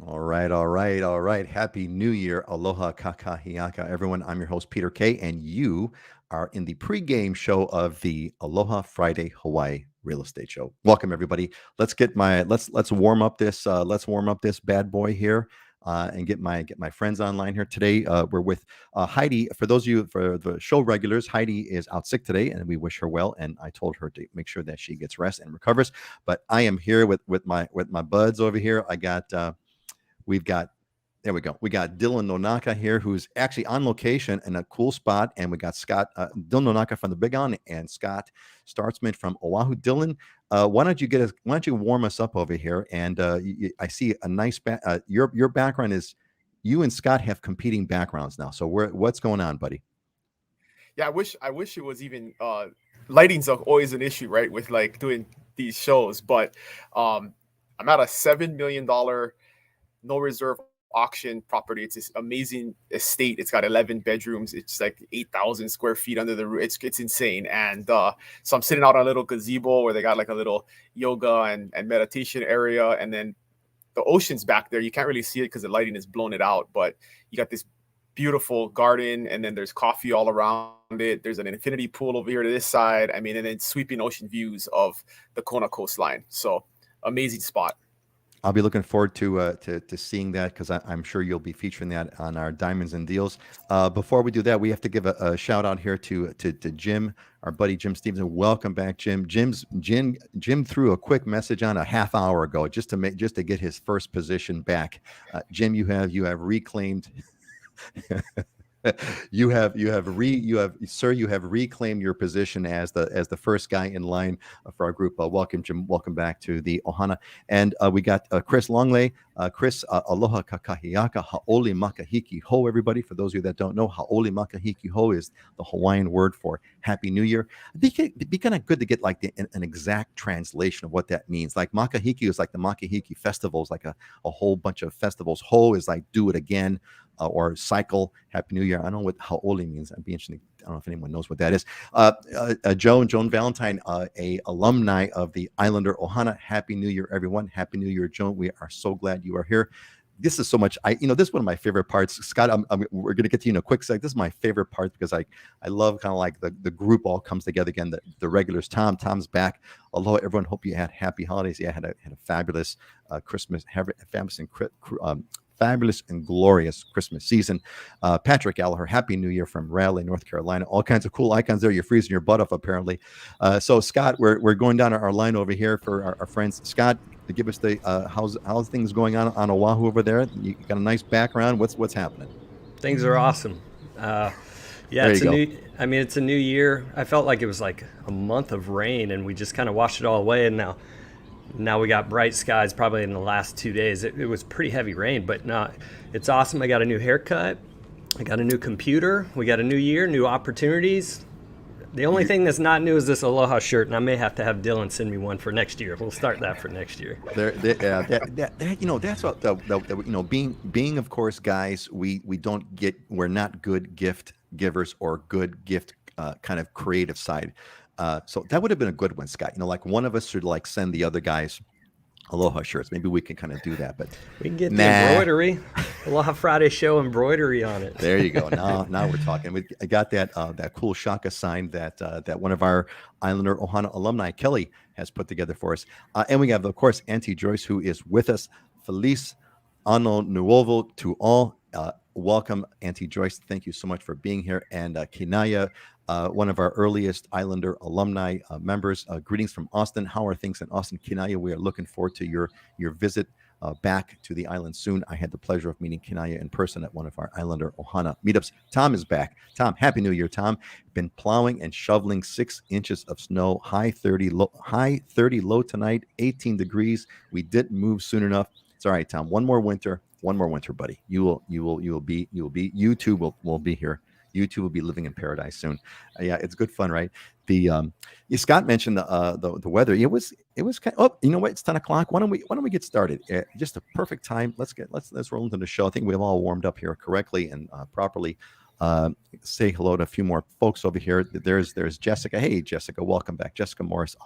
All right, all right, all right. Happy New Year. Aloha kakahiaka, everyone. I'm your host, Peter K, and you are in the pregame show of the Aloha Friday Hawaii Real Estate Show. Welcome, everybody. Let's warm up this bad boy here. And get my friends online here today. We're with Heidi. For those of you for the show regulars, Heidi is out sick today, and we wish her well. And I told her to make sure that she gets rest and recovers. But I am here with my buds over here. We've got there we go. We got Dylan Nonaka here, who's actually on location in a cool spot, and we got Scott Dylan Nonaka from the Big On and Scott Startsman from Oahu. Dylan, why don't you warm us up over here? And I see a nice your background is you and Scott have competing backgrounds now. So what's going on, buddy? Yeah, I wish it was even lighting's always an issue, right? With like doing these shows, but I'm at a $7 million no reserve auction property. It's this amazing estate. It's got 11 bedrooms. It's like 8,000 square feet under the roof. It's insane. And so I'm sitting out on a little gazebo where they got like a little yoga and meditation area, and then the ocean's back there. You can't really see it because the lighting has blown it out, but you got this beautiful garden, and then there's coffee all around it. There's an infinity pool over here to this side. I mean, and then sweeping ocean views of the Kona coastline. So amazing spot. I'll be looking forward to seeing that because I'm sure you'll be featuring that on our Diamonds and Deals. Before we do that, we have to give a shout out here to Jim, our buddy Jim Stevenson. Welcome back, Jim. Jim threw a quick message on a half hour ago just to get his first position back. Jim, you have reclaimed. You have reclaimed your position as the first guy in line for our group. Welcome, Jim. Welcome back to the Ohana. And we got Chris Longley. Chris, aloha kakahiaka haole makahiki ho. Everybody, for those of you that don't know, haole makahiki ho is the Hawaiian word for Happy New Year. It'd be kind of good to get like an exact translation of what that means. Like makahiki is like the makahiki festivals, like a whole bunch of festivals. Ho is like do it again. Or cycle. Happy New Year. I don't know what haole means. I'd be interested. I don't know if anyone knows what that is. Joan Valentine, a alumni of the Islander Ohana. Happy New Year, everyone. Happy New Year, Joan. We are so glad you are here. This is so much. This is one of my favorite parts. Scott, we're going to get to you in a quick sec. This is my favorite part because I love kind of like the group all comes together again. The regulars. Tom's back. Aloha, everyone. Hope you had happy holidays. Yeah, had a fabulous Christmas. Fabulous and glorious Christmas season. Patrick Gallagher, Happy New Year from Raleigh, North Carolina. All kinds of cool icons there. You're freezing your butt off, apparently. So, Scott, we're going down our line over here for our friends. Scott, to give us the how's things going on Oahu over there? You got a nice background. What's happening? Things are awesome. Yeah, There you it's a go. new. I mean, it's a new year. I felt like it was like a month of rain, and we just kind of washed it all away. And now we got bright skies. Probably in the last 2 days, it was pretty heavy rain, but no, it's awesome. I got a new haircut. I got a new computer. We got a new year, new opportunities. The only thing that's not new is this Aloha shirt, and I may have to have Dylan send me one for next year. We'll start that for next year. That's what being of course, guys. We're not good gift givers or good gift kind of creative side. So that would have been a good one, Scott. Like one of us should like send the other guys Aloha shirts. Maybe we can kind of do that, but We can get the nah. embroidery, Aloha Friday show embroidery on it. There you go. Now we're talking. I got that cool shaka sign that one of our Islander Ohana alumni Kelly has put together for us, and we have of course Auntie Joyce who is with us. Feliz Ano Nuovo to all. Welcome, Auntie Joyce. Thank you so much for being here. And Kinaya, one of our earliest Islander alumni members. Greetings from Austin. How are things in Austin, Kinaya? We are looking forward to your visit back to the island soon. I had the pleasure of meeting Kinaya in person at one of our Islander Ohana meetups. Tom is back. Tom, Happy New Year, Tom. Been plowing and shoveling 6 inches of snow. High 30 low tonight. 18 degrees. We didn't move soon enough. It's all right, Tom. One more winter, buddy. You too will be here. You two will be living in paradise soon. Yeah, it's good fun, right? Scott mentioned the weather. It was kind of, oh, you know what? It's 10 o'clock. Why don't we get started? Just a perfect time. Let's roll into the show. I think we've all warmed up here correctly and properly. Say hello to a few more folks over here. There's Jessica. Hey, Jessica, welcome back. Jessica Morris,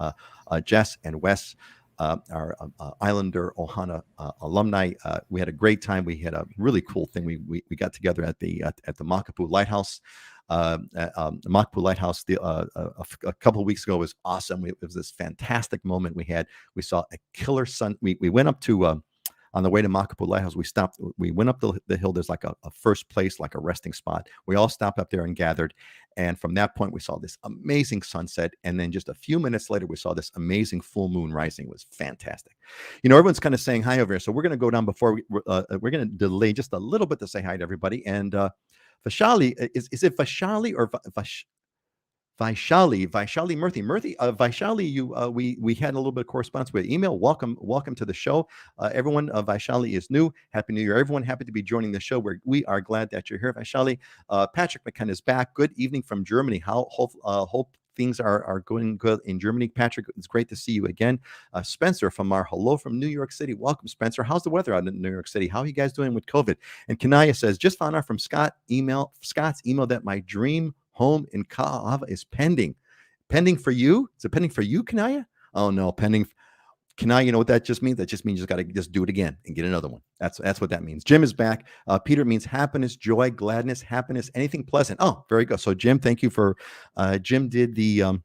Jess and Wes. Islander Ohana alumni. We had a great time. We had a really cool thing. We got together at the Makapu Lighthouse. Makapu Lighthouse a couple of weeks ago was awesome. It was this fantastic moment we had. We saw a killer sun. We went up to on the way to Makapu Lighthouse. We went up the hill. There's like a first place, like a resting spot. We all stopped up there and gathered. And from that point, we saw this amazing sunset. And then just a few minutes later, we saw this amazing full moon rising. It was fantastic. Everyone's kind of saying hi over here. So we're going to go down before we're going to delay just a little bit to say hi to everybody. And Vashali, is it Vashali or Vaishali Murthy, Vaishali, we had a little bit of correspondence with email. Welcome to the show, everyone. Vaishali is new. Happy New Year, everyone. Happy to be joining the show. We are glad that you're here, Vaishali. Patrick McKenna is back. Good evening from Germany. Hope things are going good in Germany. Patrick, it's great to see you again. Spencer from our hello from New York City. Welcome, Spencer. How's the weather out in New York City? How are you guys doing with COVID? And Kanaya says, just found out from Scott's email that my dream home in Ka'ava is pending for you. Is it pending for you, Kanaya? Oh no, pending. Kanaya, you know what that just means? That just means you just got to just do it again and get another one. That's what that means. Jim is back. Peter means happiness, joy, gladness, happiness, anything pleasant. Oh, very good. So Jim, thank you for Jim did the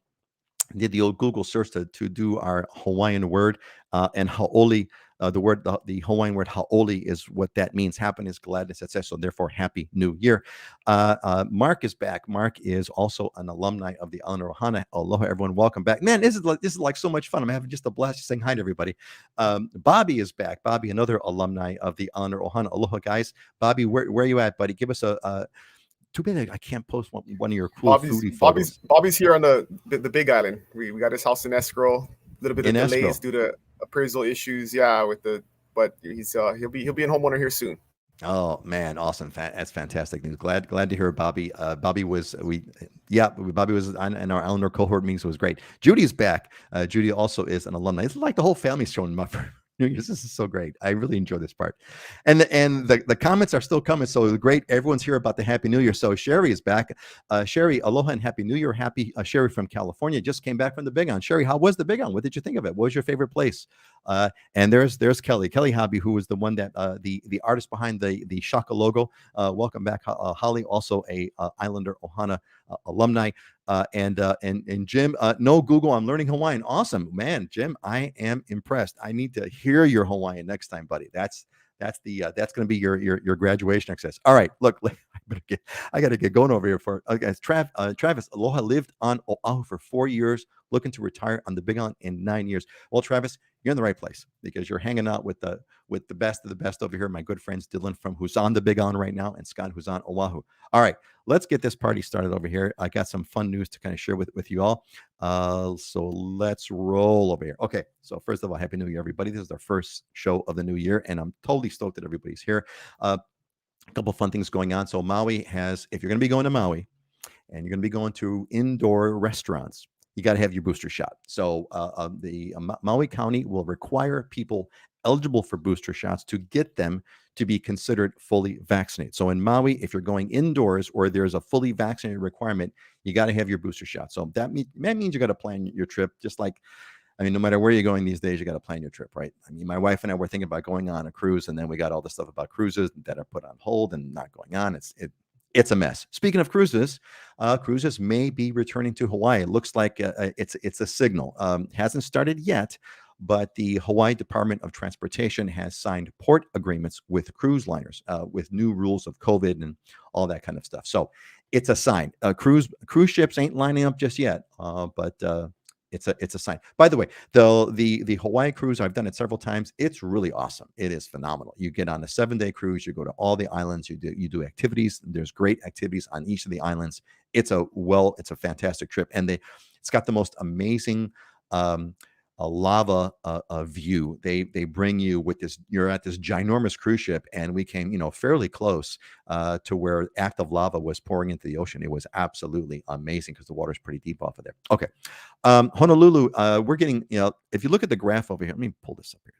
old Google search to do our Hawaiian word, and ha'oli, the Hawaiian word ha'oli is what that means: happiness, gladness, etc. So therefore, Happy New Year. Mark is back. Mark is also an alumni of the Islander Ohana. Aloha, everyone. Welcome back. Man, this is like so much fun. I'm having just a blast saying hi to everybody. Bobby is back. Bobby, another alumni of the Islander Ohana. Aloha, guys. Bobby, where are you at, buddy? Give us a too bad I can't post one of your cool foodie photos. Bobby's here on the Big Island. We got his house in escrow. A little bit of delays due to appraisal issues. Yeah, but he'll be in homeowner here soon. Oh man, awesome! That's fantastic news. Glad to hear Bobby. Bobby was in our Islander cohort meetings. So it was great. Judy's back. Judy also is an alumni. It's like the whole family's showing up for New Year's. This is so great. I really enjoy this part. And the comments are still coming. So great. Everyone's here about the Happy New Year. So Sherry is back. Sherry, aloha and Happy New Year. Happy Sherry from California just came back from the Big Island. Sherry, how was the Big Island? What did you think of it? What was your favorite place? And there's Kelly Hobby, who was the one that the artist behind the Shaka logo. Welcome back, Holly, also a Islander Ohana alumni. And Jim, no Google, I'm learning Hawaiian. Awesome, man. Jim, I am impressed. I need to hear your Hawaiian next time, buddy. That's going to be your graduation exercise. All right, look, I got to get going over here for guys. Travis, Aloha lived on Oahu for 4 years, looking to retire on the Big Island in 9 years. Well, Travis, you're in the right place because you're hanging out with the best of the best over here. My good friends Dylan who's on the Big Island right now, and Scott, who's on Oahu. All right, let's get this party started over here. I got some fun news to kind of share with you all. So let's roll over here. Okay, so first of all, Happy New Year, everybody. This is our first show of the new year, and I'm totally stoked that everybody's here. A couple of fun things going on. So Maui has, if you're going to be going to Maui and you're going to be going to indoor restaurants, you got to have your booster shot. So the Maui County will require people eligible for booster shots to get them to be considered fully vaccinated. So in Maui, if you're going indoors or there's a fully vaccinated requirement, you got to have your booster shot. So that means you got to plan your trip, just like, I mean, no matter where you're going these days, you got to plan your trip, right? I mean, my wife and I were thinking about going on a cruise, and then we got all the stuff about cruises that are put on hold and not going on. It's a mess. Speaking of cruises, cruises may be returning to Hawaii. It looks like it's a signal. Hasn't started yet, but the Hawaii Department of Transportation has signed port agreements with cruise liners with new rules of COVID and all that kind of stuff. So it's a sign. Cruise ships ain't lining up just yet, but it's a sign. By the way, the Hawaii cruise, I've done it several times. It's really awesome. It is phenomenal. You get on a 7-day cruise. You go to all the islands. You do activities. There's great activities on each of the islands. It's a fantastic trip, and it's got the most amazing a lava view. They bring you with this. You're at this ginormous cruise ship, and we came, fairly close to where active lava was pouring into the ocean. It was absolutely amazing because the water's pretty deep off of there. Okay, Honolulu. We're getting, if you look at the graph over here, let me pull this up here.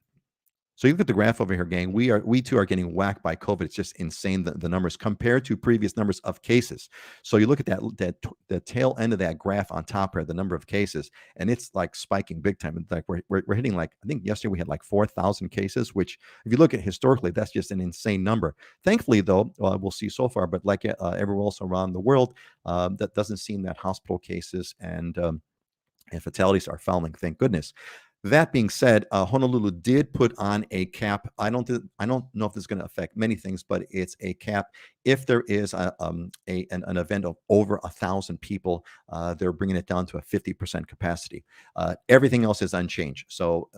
So you look at the graph over here, gang. We too are getting whacked by COVID. It's just insane the numbers compared to previous numbers of cases. So you look at the tail end of that graph on top here, the number of cases, and it's like spiking big time. It's like we're hitting, like, I think yesterday we had like 4,000 cases, which if you look at historically, that's just an insane number. Thankfully, though, we'll see so far, but like everywhere else around the world, that doesn't seem that hospital cases and fatalities are falling. Thank goodness. That being said, Honolulu did put on a cap. I don't know if this is going to affect many things, but it's a cap. If there is an event of over 1,000 people, they're bringing it down to a 50% capacity. Everything else is unchanged. So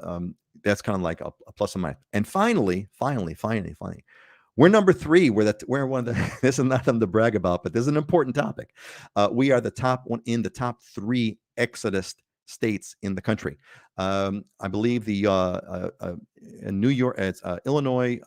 that's kind of like a plus and minus. And finally, we're number 3. We're one of the. This is not something to brag about, but this is an important topic. We are the top one in the top 3 exodus states in the country. I believe the in New York, it's Illinois,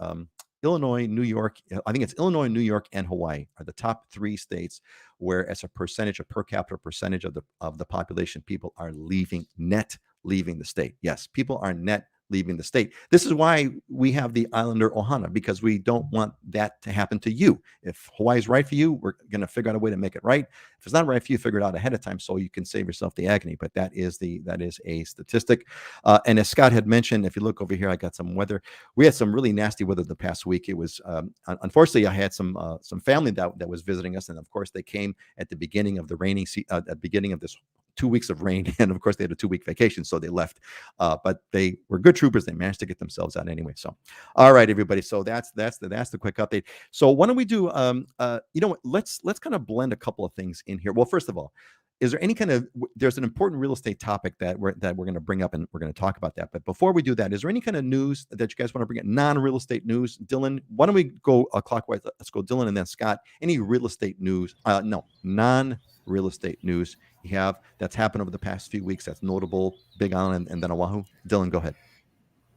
New York. I think it's Illinois, New York, and Hawaii are the top 3 states where, as a percentage, a per capita percentage of the population, people are leaving the state. Yes, people are net leaving the state. This is why we have the Islander Ohana, because we don't want that to happen to you. If Hawaii is right for you, we're going to figure out a way to make it right. If it's not right for you, figure it out ahead of time so you can save yourself the agony. But that is a statistic. And as Scott had mentioned, if you look over here, I got some weather. We had some really nasty weather the past week. It was unfortunately, I had some family that was visiting us, and of course they came at the beginning of the rainy at the beginning of this 2 weeks of rain, and of course they had a 2-week vacation, so they left. But they were good troopers. They managed to get themselves out anyway. So, all right, everybody. So that's the quick update. So why don't we do? You know what? Let's kind of blend a couple of things in here. Well, first of all, is there any kind of? There's an important real estate topic that we're going to bring up, and we're going to talk about that. But before we do that, is there any kind of news that you guys want to bring up? Non-real estate news, Dylan. Why don't we go clockwise? Let's go, Dylan, and then Scott. Any real estate news? No, non-real estate news you have that's happened over the past few weeks that's notable, Big Island and then Oahu. Dylan, go ahead.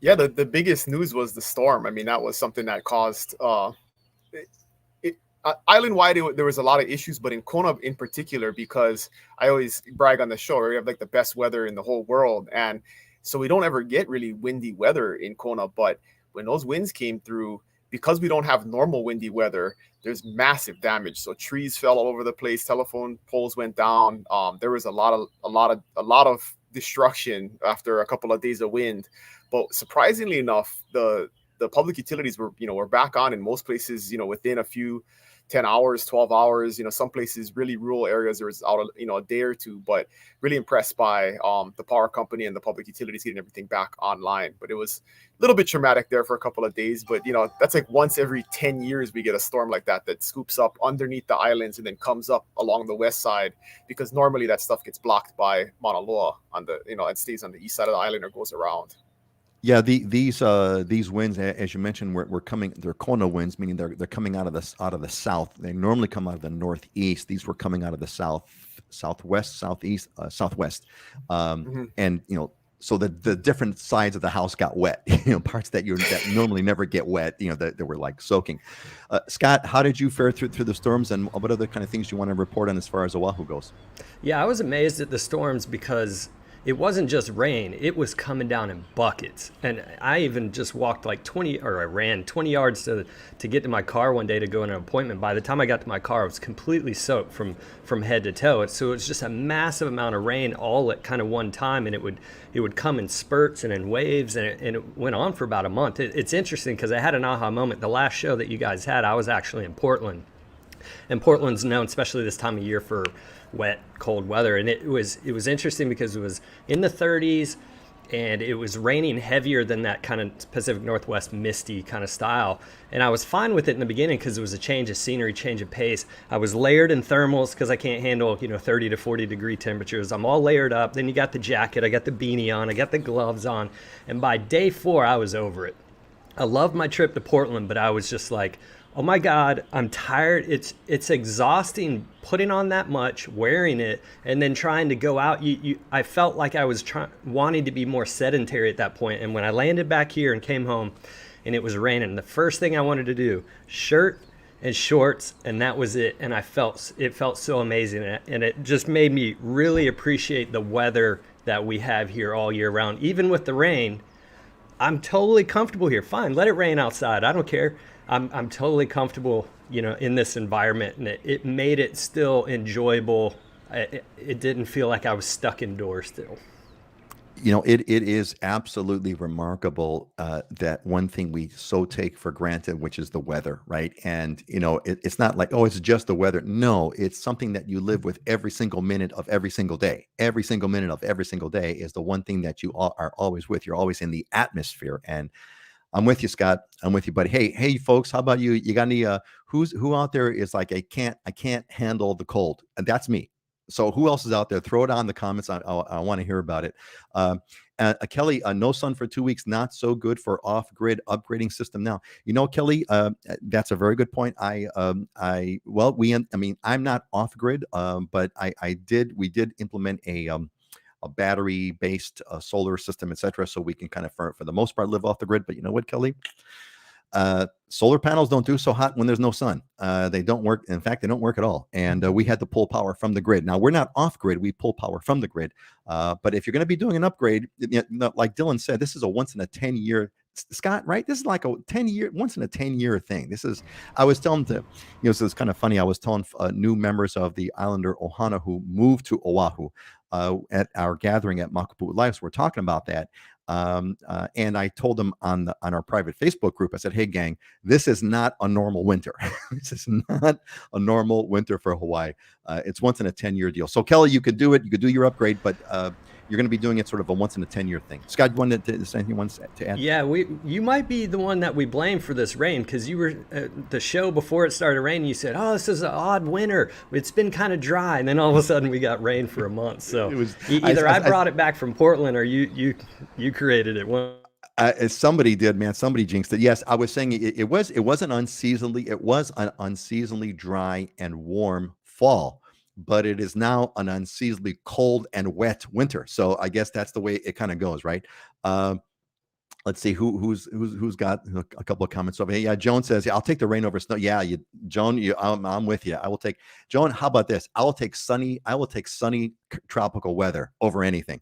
Yeah, the biggest news was the storm. I mean, that was something that caused island-wide, there was a lot of issues, but in Kona in particular, because I always brag on the show, we have like the best weather in the whole world, and so we don't ever get really windy weather in Kona. But when those winds came through, because we don't have normal windy weather, there's massive damage. So trees fell all over the place, telephone poles went down. There was a lot of destruction after a couple of days of wind. But surprisingly enough, the public utilities were back on in most places, within a few 10 hours, 12 hours, some places, really rural areas, there was out a day or two, but really impressed by the power company and the public utilities getting everything back online. But it was a little bit traumatic there for a couple of days, but that's like once every 10 years we get a storm like that scoops up underneath the islands and then comes up along the west side, because normally that stuff gets blocked by Mauna Loa on the, and stays on the east side of the island or goes around. Yeah, these winds, as you mentioned, were coming. They're Kona winds, meaning they're coming out of the south. They normally come out of the northeast. These were coming out of the southwest, southeast, southwest, and so the different sides of the house got wet. Parts that normally never get wet. That were like soaking. Scott, how did you fare through the storms, and what other kind of things you want to report on as far as Oahu goes? Yeah, I was amazed at the storms because it wasn't just rain, it was coming down in buckets. And I even just walked like I ran 20 yards to get to my car one day to go on an appointment. By the time I got to my car, I was completely soaked from head to toe. So it was just a massive amount of rain all at kind of one time, and it would come in spurts and in waves, and it went on for about a month. It's interesting because I had an aha moment. The last show that you guys had, I was actually in Portland. And Portland's known, especially this time of year, for wet, cold weather. And it was interesting because it was in the 30s and it was raining heavier than that kind of Pacific Northwest misty kind of style. And I was fine with it in the beginning because it was a change of scenery, change of pace. I was layered in thermals because I can't handle 30 to 40 degree temperatures. I'm all layered up. Then you got the jacket, I got the beanie on, I got the gloves on. And by day 4, I was over it. I loved my trip to Portland, but I was just like, oh my God, I'm tired. It's exhausting putting on that much, wearing it, and then trying to go out. I felt like I was wanting to be more sedentary at that point. And when I landed back here and came home and it was raining, the first thing I wanted to do, shirt and shorts, and that was it. And it felt so amazing. And it just made me really appreciate the weather that we have here all year round. Even with the rain, I'm totally comfortable here. Fine, let it rain outside. I don't care. I'm totally comfortable, in this environment, and it made it still enjoyable. It didn't feel like I was stuck indoors still. It is absolutely remarkable that one thing we so take for granted, which is the weather, right? And it's not like, oh, it's just the weather. No, it's something that you live with every single minute of every single day. Every single minute of every single day is the one thing that you are always with. You're always in the atmosphere. And I'm with you, Scott. I'm with you, buddy. Hey, folks, how about you? You got any? Who out there is like, I can't handle the cold, and that's me. So who else is out there? Throw it on in the comments. I want to hear about it. Kelly, no sun for 2 weeks, not so good for off-grid upgrading system now. Kelly, that's a very good point. I'm not off-grid, but we did implement a battery-based solar system, etc. So we can kind of, for the most part, live off the grid. But you know what, Kelly? Solar panels don't do so hot when there's no sun. They don't work. In fact, they don't work at all. And we had to pull power from the grid. Now, we're not off grid. We pull power from the grid. But if you're going to be doing an upgrade, like Dylan said, this is a once in a 10-year, Scott, right? This is like once in a 10-year thing. I was telling so it's kind of funny. I was telling new members of the Islander Ohana who moved to Oahu at our gathering at Makapu'u Lives. We're talking about that. And I told them on our private Facebook group, I said, hey, gang, this is not a normal winter. This is not a normal winter for Hawaii. It's once in a 10-year deal. So, Kelly, you could do it. You could do your upgrade, but you're going to be doing it sort of a once in a 10-year thing. Scott, is there anything you want to add? Yeah, you might be the one that we blame for this rain, because you were the show before it started raining. You said, "Oh, this is an odd winter. It's been kind of dry," and then all of a sudden we got rain for a month. So either I brought it back from Portland, or you created it. Somebody did, man. Somebody jinxed it. Yes, I was saying it was an unseasonably dry and warm fall, but it is now an unseasonably cold and wet winter. So I guess that's the way it kind of goes, right? Let's see who's got a couple of comments over here. Yeah, Joan says, "Yeah, I'll take the rain over snow." Yeah, Joan, I'm with you. I will take Joan. How about this? I will take sunny tropical weather over anything,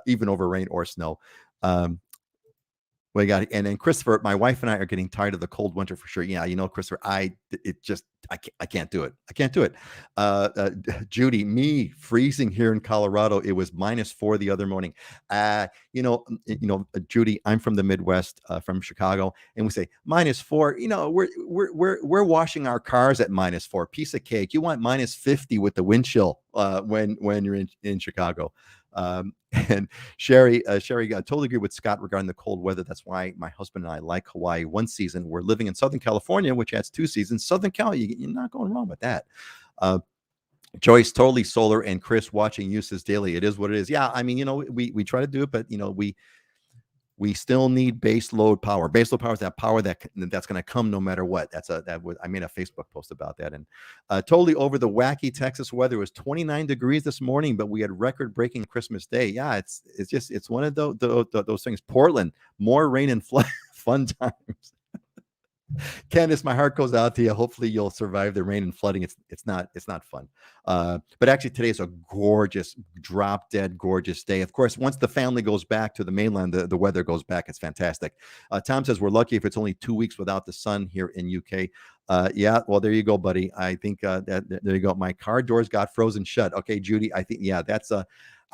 even over rain or snow. We got, and then Christopher, my wife and I are getting tired of the cold winter for sure. Yeah, Christopher, I can't do it. I can't do it. Judy, me freezing here in Colorado. It was -4 the other morning. Judy, I'm from the Midwest, from Chicago, and we say -4. We're washing our cars at -4. Piece of cake. You want -50 with the wind chill when you're in Chicago. And Sherry, I totally agree with Scott regarding the cold weather. That's why my husband and I like Hawaii one season. We're living in Southern California, which has 2 seasons. Southern Cal, you're not going wrong with that. Joyce, totally solar, and Chris, watching uses daily. It is what it is. Yeah, I mean, we try to do it, but we still need base load power. Base load power is that power that's going to come no matter what. I made a Facebook post about that. And totally over the wacky Texas weather. It was 29 degrees this morning, but we had record-breaking Christmas Day. Yeah, it's one of those things. Portland, more rain and flood, fun times. Candace, my heart goes out to you. Hopefully you'll survive the rain and flooding. It's not fun. But actually today is a gorgeous, drop dead gorgeous day. Of course, once the family goes back to the mainland, the weather goes back. It's fantastic. Tom says we're lucky if it's only 2 weeks without the sun here in UK. Yeah, well, there you go, buddy. I think there you go. My car doors got frozen shut. Okay, Judy, I think, yeah, that's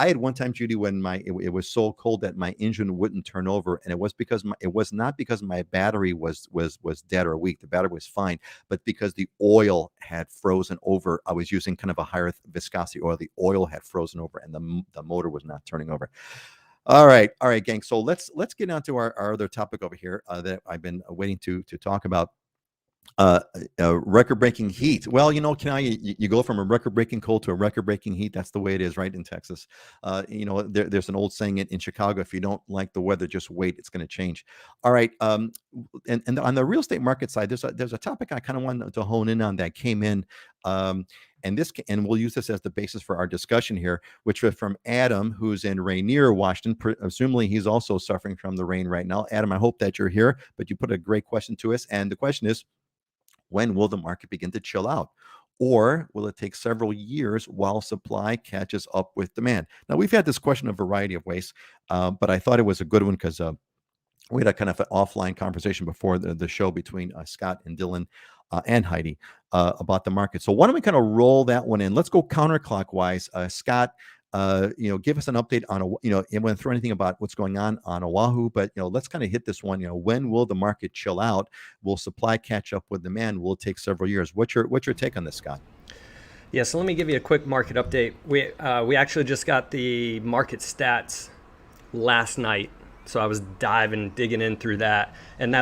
I had one time, Judy, when it was so cold that my engine wouldn't turn over, and it was not because my battery was dead or weak. The battery was fine, but because the oil had frozen over. I was using kind of a higher viscosity oil. The oil had frozen over, and the motor was not turning over. All right, gang. So let's get on to our other topic over here that I've been waiting to talk about. Record-breaking heat. Well, you go from a record-breaking cold to a record-breaking heat. That's the way it is, right, in Texas. There's an old saying in Chicago: if you don't like the weather, just wait, it's going to change. All right. And on the real estate market side, there's a topic I kind of wanted to hone in on that came in. And we'll use this as the basis for our discussion here, which was from Adam, who's in Rainier, Washington. Presumably, he's also suffering from the rain right now. Adam, I hope that you're here, but you put a great question to us. And the question is, when will the market begin to chill out? Or will it take several years while supply catches up with demand? Now, we've had this question a variety of ways, but I thought it was a good one because we had a kind of an offline conversation before the show between Scott and Dylan and Heidi about the market. So why don't we kind of roll that one in? Let's go counterclockwise. Scott, give us an update on, you went through anything about what's going on Oahu, but, let's kind of hit this one. When will the market chill out? Will supply catch up with demand? Will it take several years? What's your take on this, Scott? Yeah, so let me give you a quick market update. We actually just got the market stats last night. So I was digging in through that. And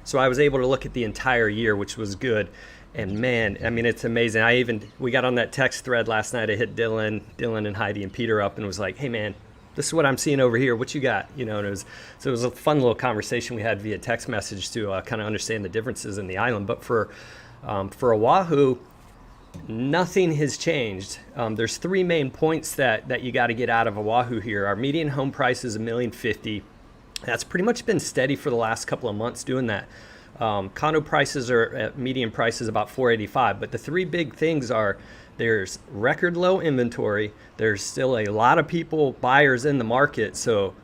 so I was able to look at the entire year, which was good. And man, I mean, it's amazing. We got on that text thread last night. I hit Dylan and Heidi and Peter up and was like, hey man, this is what I'm seeing over here. What you got? And it was a fun little conversation we had via text message to kind of understand the differences in the island. But for Oahu, nothing has changed. There's three main points that you got to get out of Oahu here. Our median home price is $1,050,000. That's pretty much been steady for the last couple of months doing that. Condo prices are at median prices about $485,000. But the three big things are there's record low inventory. There's still a lot of buyers in the market. So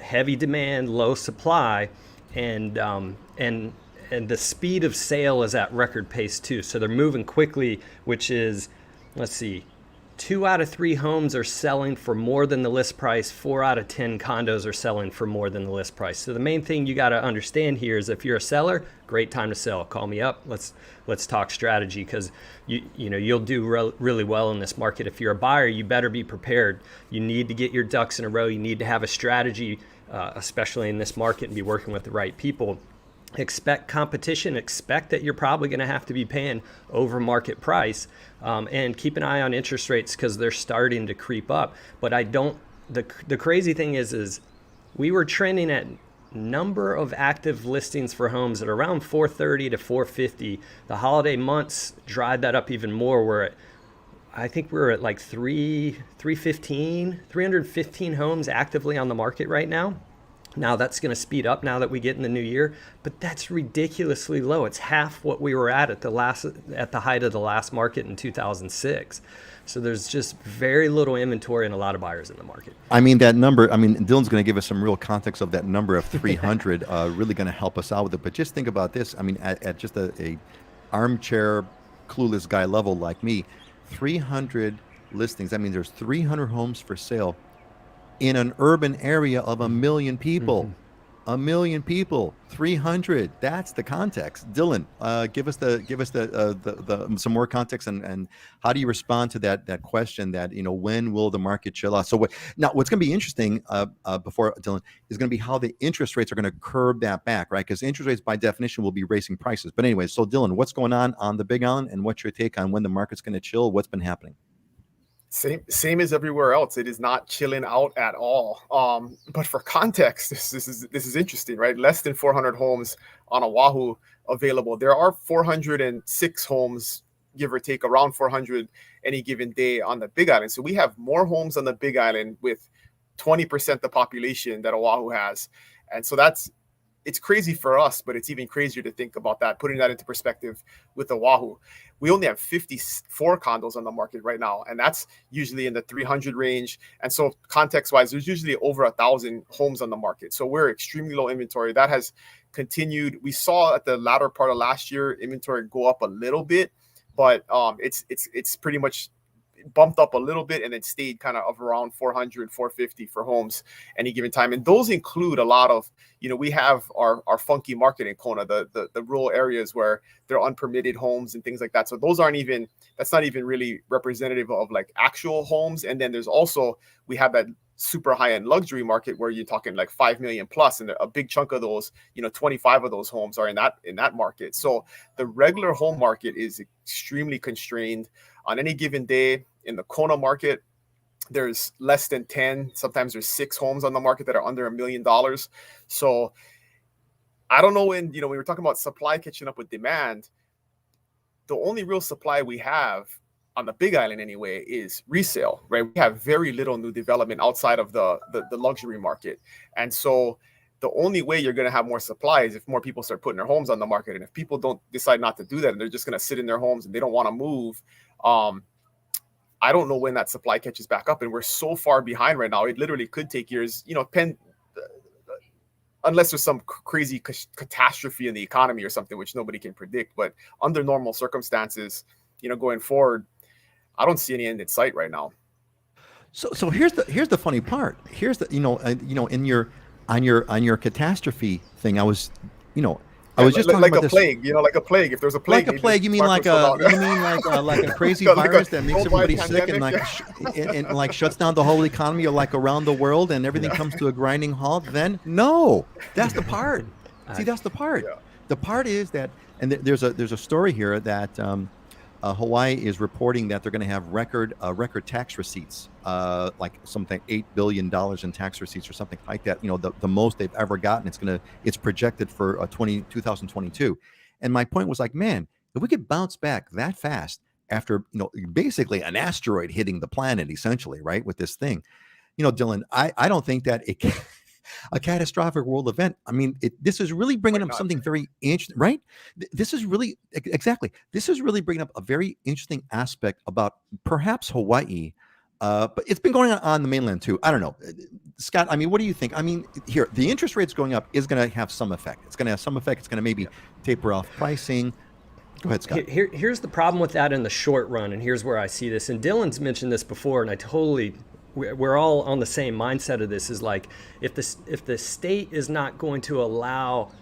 heavy demand, low supply, and the speed of sale is at record pace too. So they're moving quickly, which is, let's see, 2 out of 3 homes are selling for more than the list price. 4 out of 10 condos are selling for more than the list price. So the main thing you got to understand here is if you're a seller, great time to sell. Call me up. Let's talk strategy, because you'll do really well in this market. If you're a buyer, you better be prepared. You need to get your ducks in a row. You need to have a strategy, especially in this market, and be working with the right people. Expect competition, expect that you're probably going to have to be paying over market price, and keep an eye on interest rates because they're starting to creep up. But the crazy thing is we were trending at number of active listings for homes at around 430 to 450. The holiday months dried that up even more. I think we're at like 315 homes actively on the market right now. Now that's going to speed up now that we get in the new year, but that's ridiculously low. It's half what we were at the height of the last market in 2006. So there's just very little inventory and a lot of buyers in the market. I mean, that number, Dylan's going to give us some real context of that number of 300, really going to help us out with it. But just think about this. I mean, at just a armchair clueless guy level like me, 300 listings. I mean, there's 300 homes for sale in an urban area of 1 million people. Mm-hmm. 1 million people, 300. That's the context. Dylan, give us the some more context, and how do you respond to that question that, when will the market chill out? So what's going to be interesting before Dylan is going to be how the interest rates are going to curb that back, right? Because interest rates by definition will be raising prices. But anyway, so Dylan, what's going on the Big Island, and what's your take on when the market's going to chill? What's been happening? Same as everywhere else. It is not chilling out at all. But for context, this is interesting, right? Less than 400 homes on Oahu available. There are 406 homes, give or take, around 400 any given day on the Big Island. So we have more homes on the Big Island with 20% the population that Oahu has, and so it's crazy for us, but it's even crazier to think about that, putting that into perspective with Oahu. We only have 54 condos on the market right now, and that's usually in the 300 range. And so context-wise, there's usually over 1,000 homes on the market. So we're extremely low inventory. That has continued. We saw at the latter part of last year, inventory go up a little bit, but it's pretty much bumped up a little bit and then stayed kind of around 400, 450 for homes any given time. And those include a lot of, we have our funky market in Kona, the rural areas where there are unpermitted homes and things like that. So that's not even really representative of like actual homes. And then there's also, we have that super high-end luxury market where you're talking like 5 million plus, and a big chunk of those, 25 of those homes are in that market. So the regular home market is extremely constrained. On any given day in the Kona market, there's less than 10, sometimes there's 6 homes on the market that are under $1 million. So I don't know when, we were talking about supply catching up with demand. The only real supply we have on the Big Island anyway is resale, right? We have very little new development outside of the luxury market. And so the only way you're going to have more supply is if more people start putting their homes on the market. And if people don't decide not to do that, and they're just going to sit in their homes and they don't want to move, I don't know when that supply catches back up. And we're so far behind right now. It literally could take years, unless there's some crazy catastrophe in the economy or something, which nobody can predict. But under normal circumstances, going forward, I don't see any end in sight right now. So here's the funny part. Here's the in your catastrophe thing, I was just talking like about a this. plague, like a plague. If there's a plague, Like a plague, you mean like a crazy virus that makes everybody sick and like shuts down the whole economy, or like around the world, and everything comes to a grinding halt? Then no, that's the part. See, that's the part. Yeah. The part is that, and there's a story here that Hawaii is reporting that they're going to have record tax receipts, like something $8 billion in tax receipts or something like that. The most they've ever gotten. It's projected for 2022. And my point was like, man, if we could bounce back that fast after basically an asteroid hitting the planet, essentially, right, with this thing, Dylan, I don't think that it can. A catastrophic world event. I mean, this is really bringing up something very interesting, right? This is really bringing up a very interesting aspect about perhaps Hawaii, but it's been going on the mainland too. I don't know, Scott. I mean, what do you think? I mean, here the interest rates going up is going to have some effect. It's going to have some effect. It's going to maybe taper off pricing. Go ahead, Scott. Here's the problem with that in the short run, and here's where I see this. And Dylan's mentioned this before, and we're all on the same mindset of this. Is like, if the state is not going to allow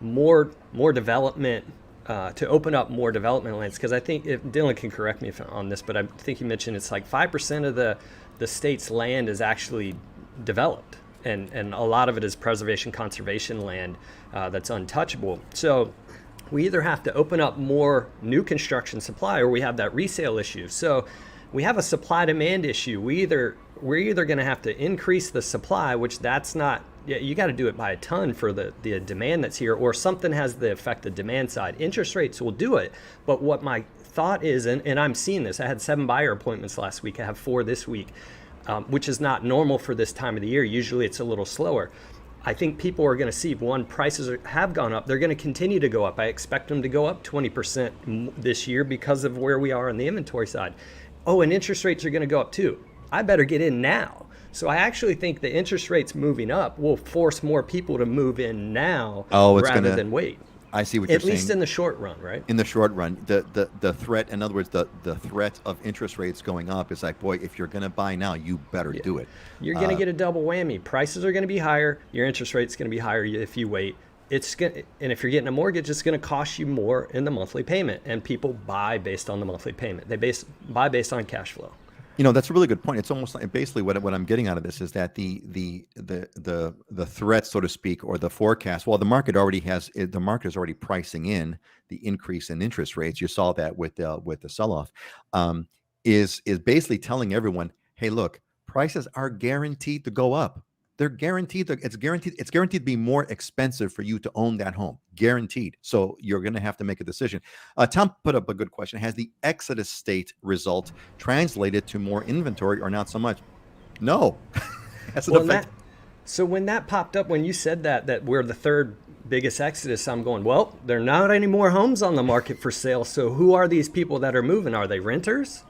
more development, to open up more development lands, because I think, if Dylan can correct me on this, but I think he mentioned it's like 5% of the state's land is actually developed, and a lot of it is preservation conservation land that's untouchable. So we either have to open up more new construction supply, or we have that resale issue. So we have a supply demand issue. We're either going to have to increase the supply, which that's not, you got to do it by a ton for the demand that's here, or something has the effect of demand side. Interest rates will do it. But what my thought is, and I'm seeing this, I had 7 buyer appointments last week. I have 4 this week, which is not normal for this time of the year. Usually it's a little slower. I think people are going to see, one, prices have gone up. They're going to continue to go up. I expect them to go up 20% this year because of where we are on the inventory side. Oh, and interest rates are going to go up too. I better get in now. So I actually think the interest rates moving up will force more people to move in now rather than wait. I see what you're saying. At least in the short run, right? In the short run, the threat, in other words, the threat of interest rates going up is like, boy, if you're going to buy now, you better do it. You're going to get a double whammy. Prices are going to be higher. Your interest rate's going to be higher if you wait. And if you're getting a mortgage, it's going to cost you more in the monthly payment. And people buy based on the monthly payment. They buy based on cash flow. That's a really good point. It's almost like, basically what I'm getting out of this is that the threat, so to speak, or the forecast. Well, the market is already pricing in the increase in interest rates. You saw that with the sell-off. Is basically telling everyone, hey, look, prices are guaranteed to go up. They're guaranteed. It's guaranteed to be more expensive for you to own that home. Guaranteed. So you're going to have to make a decision. Tom put up a good question. Has the Exodus state result translated to more inventory or not so much? No. So when that popped up, when you said that we're the third biggest exodus, I'm going, well, there are not any more homes on the market for sale. So who are these people that are moving? Are they renters?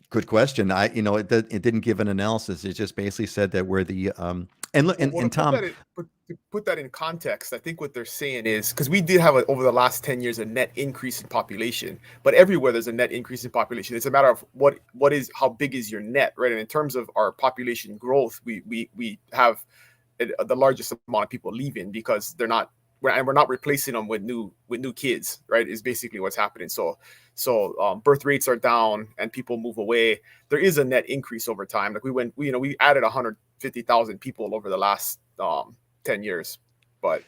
Good question. It didn't give an analysis. It just basically said that we're the Tom. To put that in context, I think what they're saying is, because we did have over the last 10 years a net increase in population, but everywhere there's a net increase in population. It's a matter of how big is your net, right? And in terms of our population growth, we have the largest amount of people leaving because we're not replacing them with new kids, right? Is basically what's happening. So birth rates are down and people move away. There is a net increase over time. Like we added 150,000 people over the last 10 years, but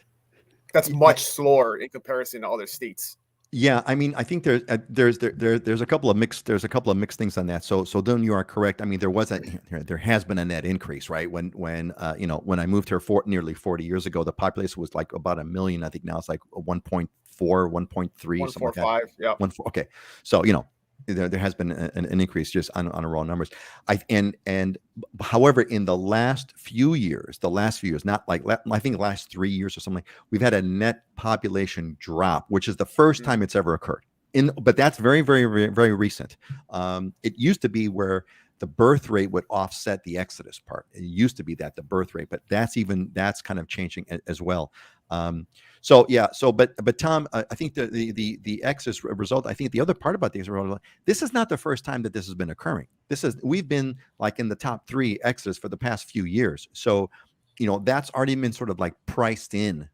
that's much slower in comparison to other states. Yeah, I mean, I think there's a couple of mixed things on that. So then you are correct. I mean, there has been a net increase, right? When I moved here nearly 40 years ago, the population was like about 1 million. I think now it's like 1.4, 1.3, something like that. 1.45, yeah. Okay, so there has been an increase just on raw numbers. However, in the last few years, not like, I think the last 3 years or something, we've had a net population drop, which is the first time it's ever occurred. But that's very, very, very, very recent. It used to be where the birth rate would offset the exodus part. It used to be that the birth rate, but that's kind of changing as well. So yeah, but Tom, I think the exodus result. I think the other part about these, this is not the first time that this has been occurring. We've been like in the top 3 exodus for the past few years. So, that's already been sort of like priced into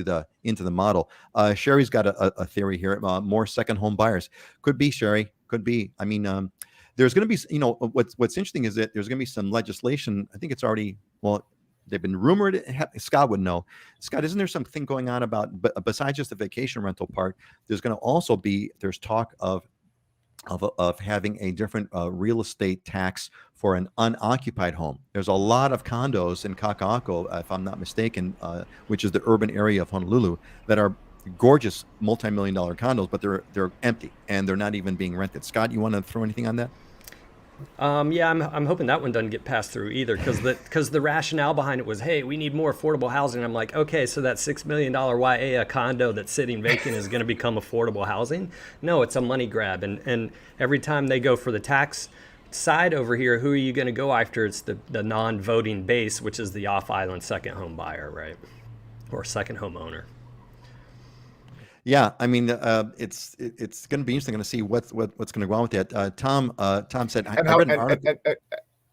the model. Sherry's got a theory here. More second home buyers could be, Sherry, could be. I mean, there's going to be, what's interesting is that there's going to be some legislation. I think it's already, well, they've been rumored. Scott would know. Scott, isn't there something going on about, besides just the vacation rental part, there's going to also be, there's talk of having a different real estate tax for an unoccupied home. There's a lot of condos in Kaka'ako, if I'm not mistaken, which is the urban area of Honolulu, that are gorgeous multi-million-dollar condos, but they're empty and they're not even being rented. Scott, you want to throw anything on that? Yeah, I'm hoping that one doesn't get passed through either, because the rationale behind it was, hey, we need more affordable housing. I'm like, okay, so that $6 million YA condo that's sitting vacant is going to become affordable housing? No, it's a money grab, and every time they go for the tax side over here, who are you going to go after? It's the non-voting base, which is the off-island second home buyer, right, or second home owner. Yeah, I mean, it's going to be interesting to see what's going to go on with that. Tom said, And I how read an article.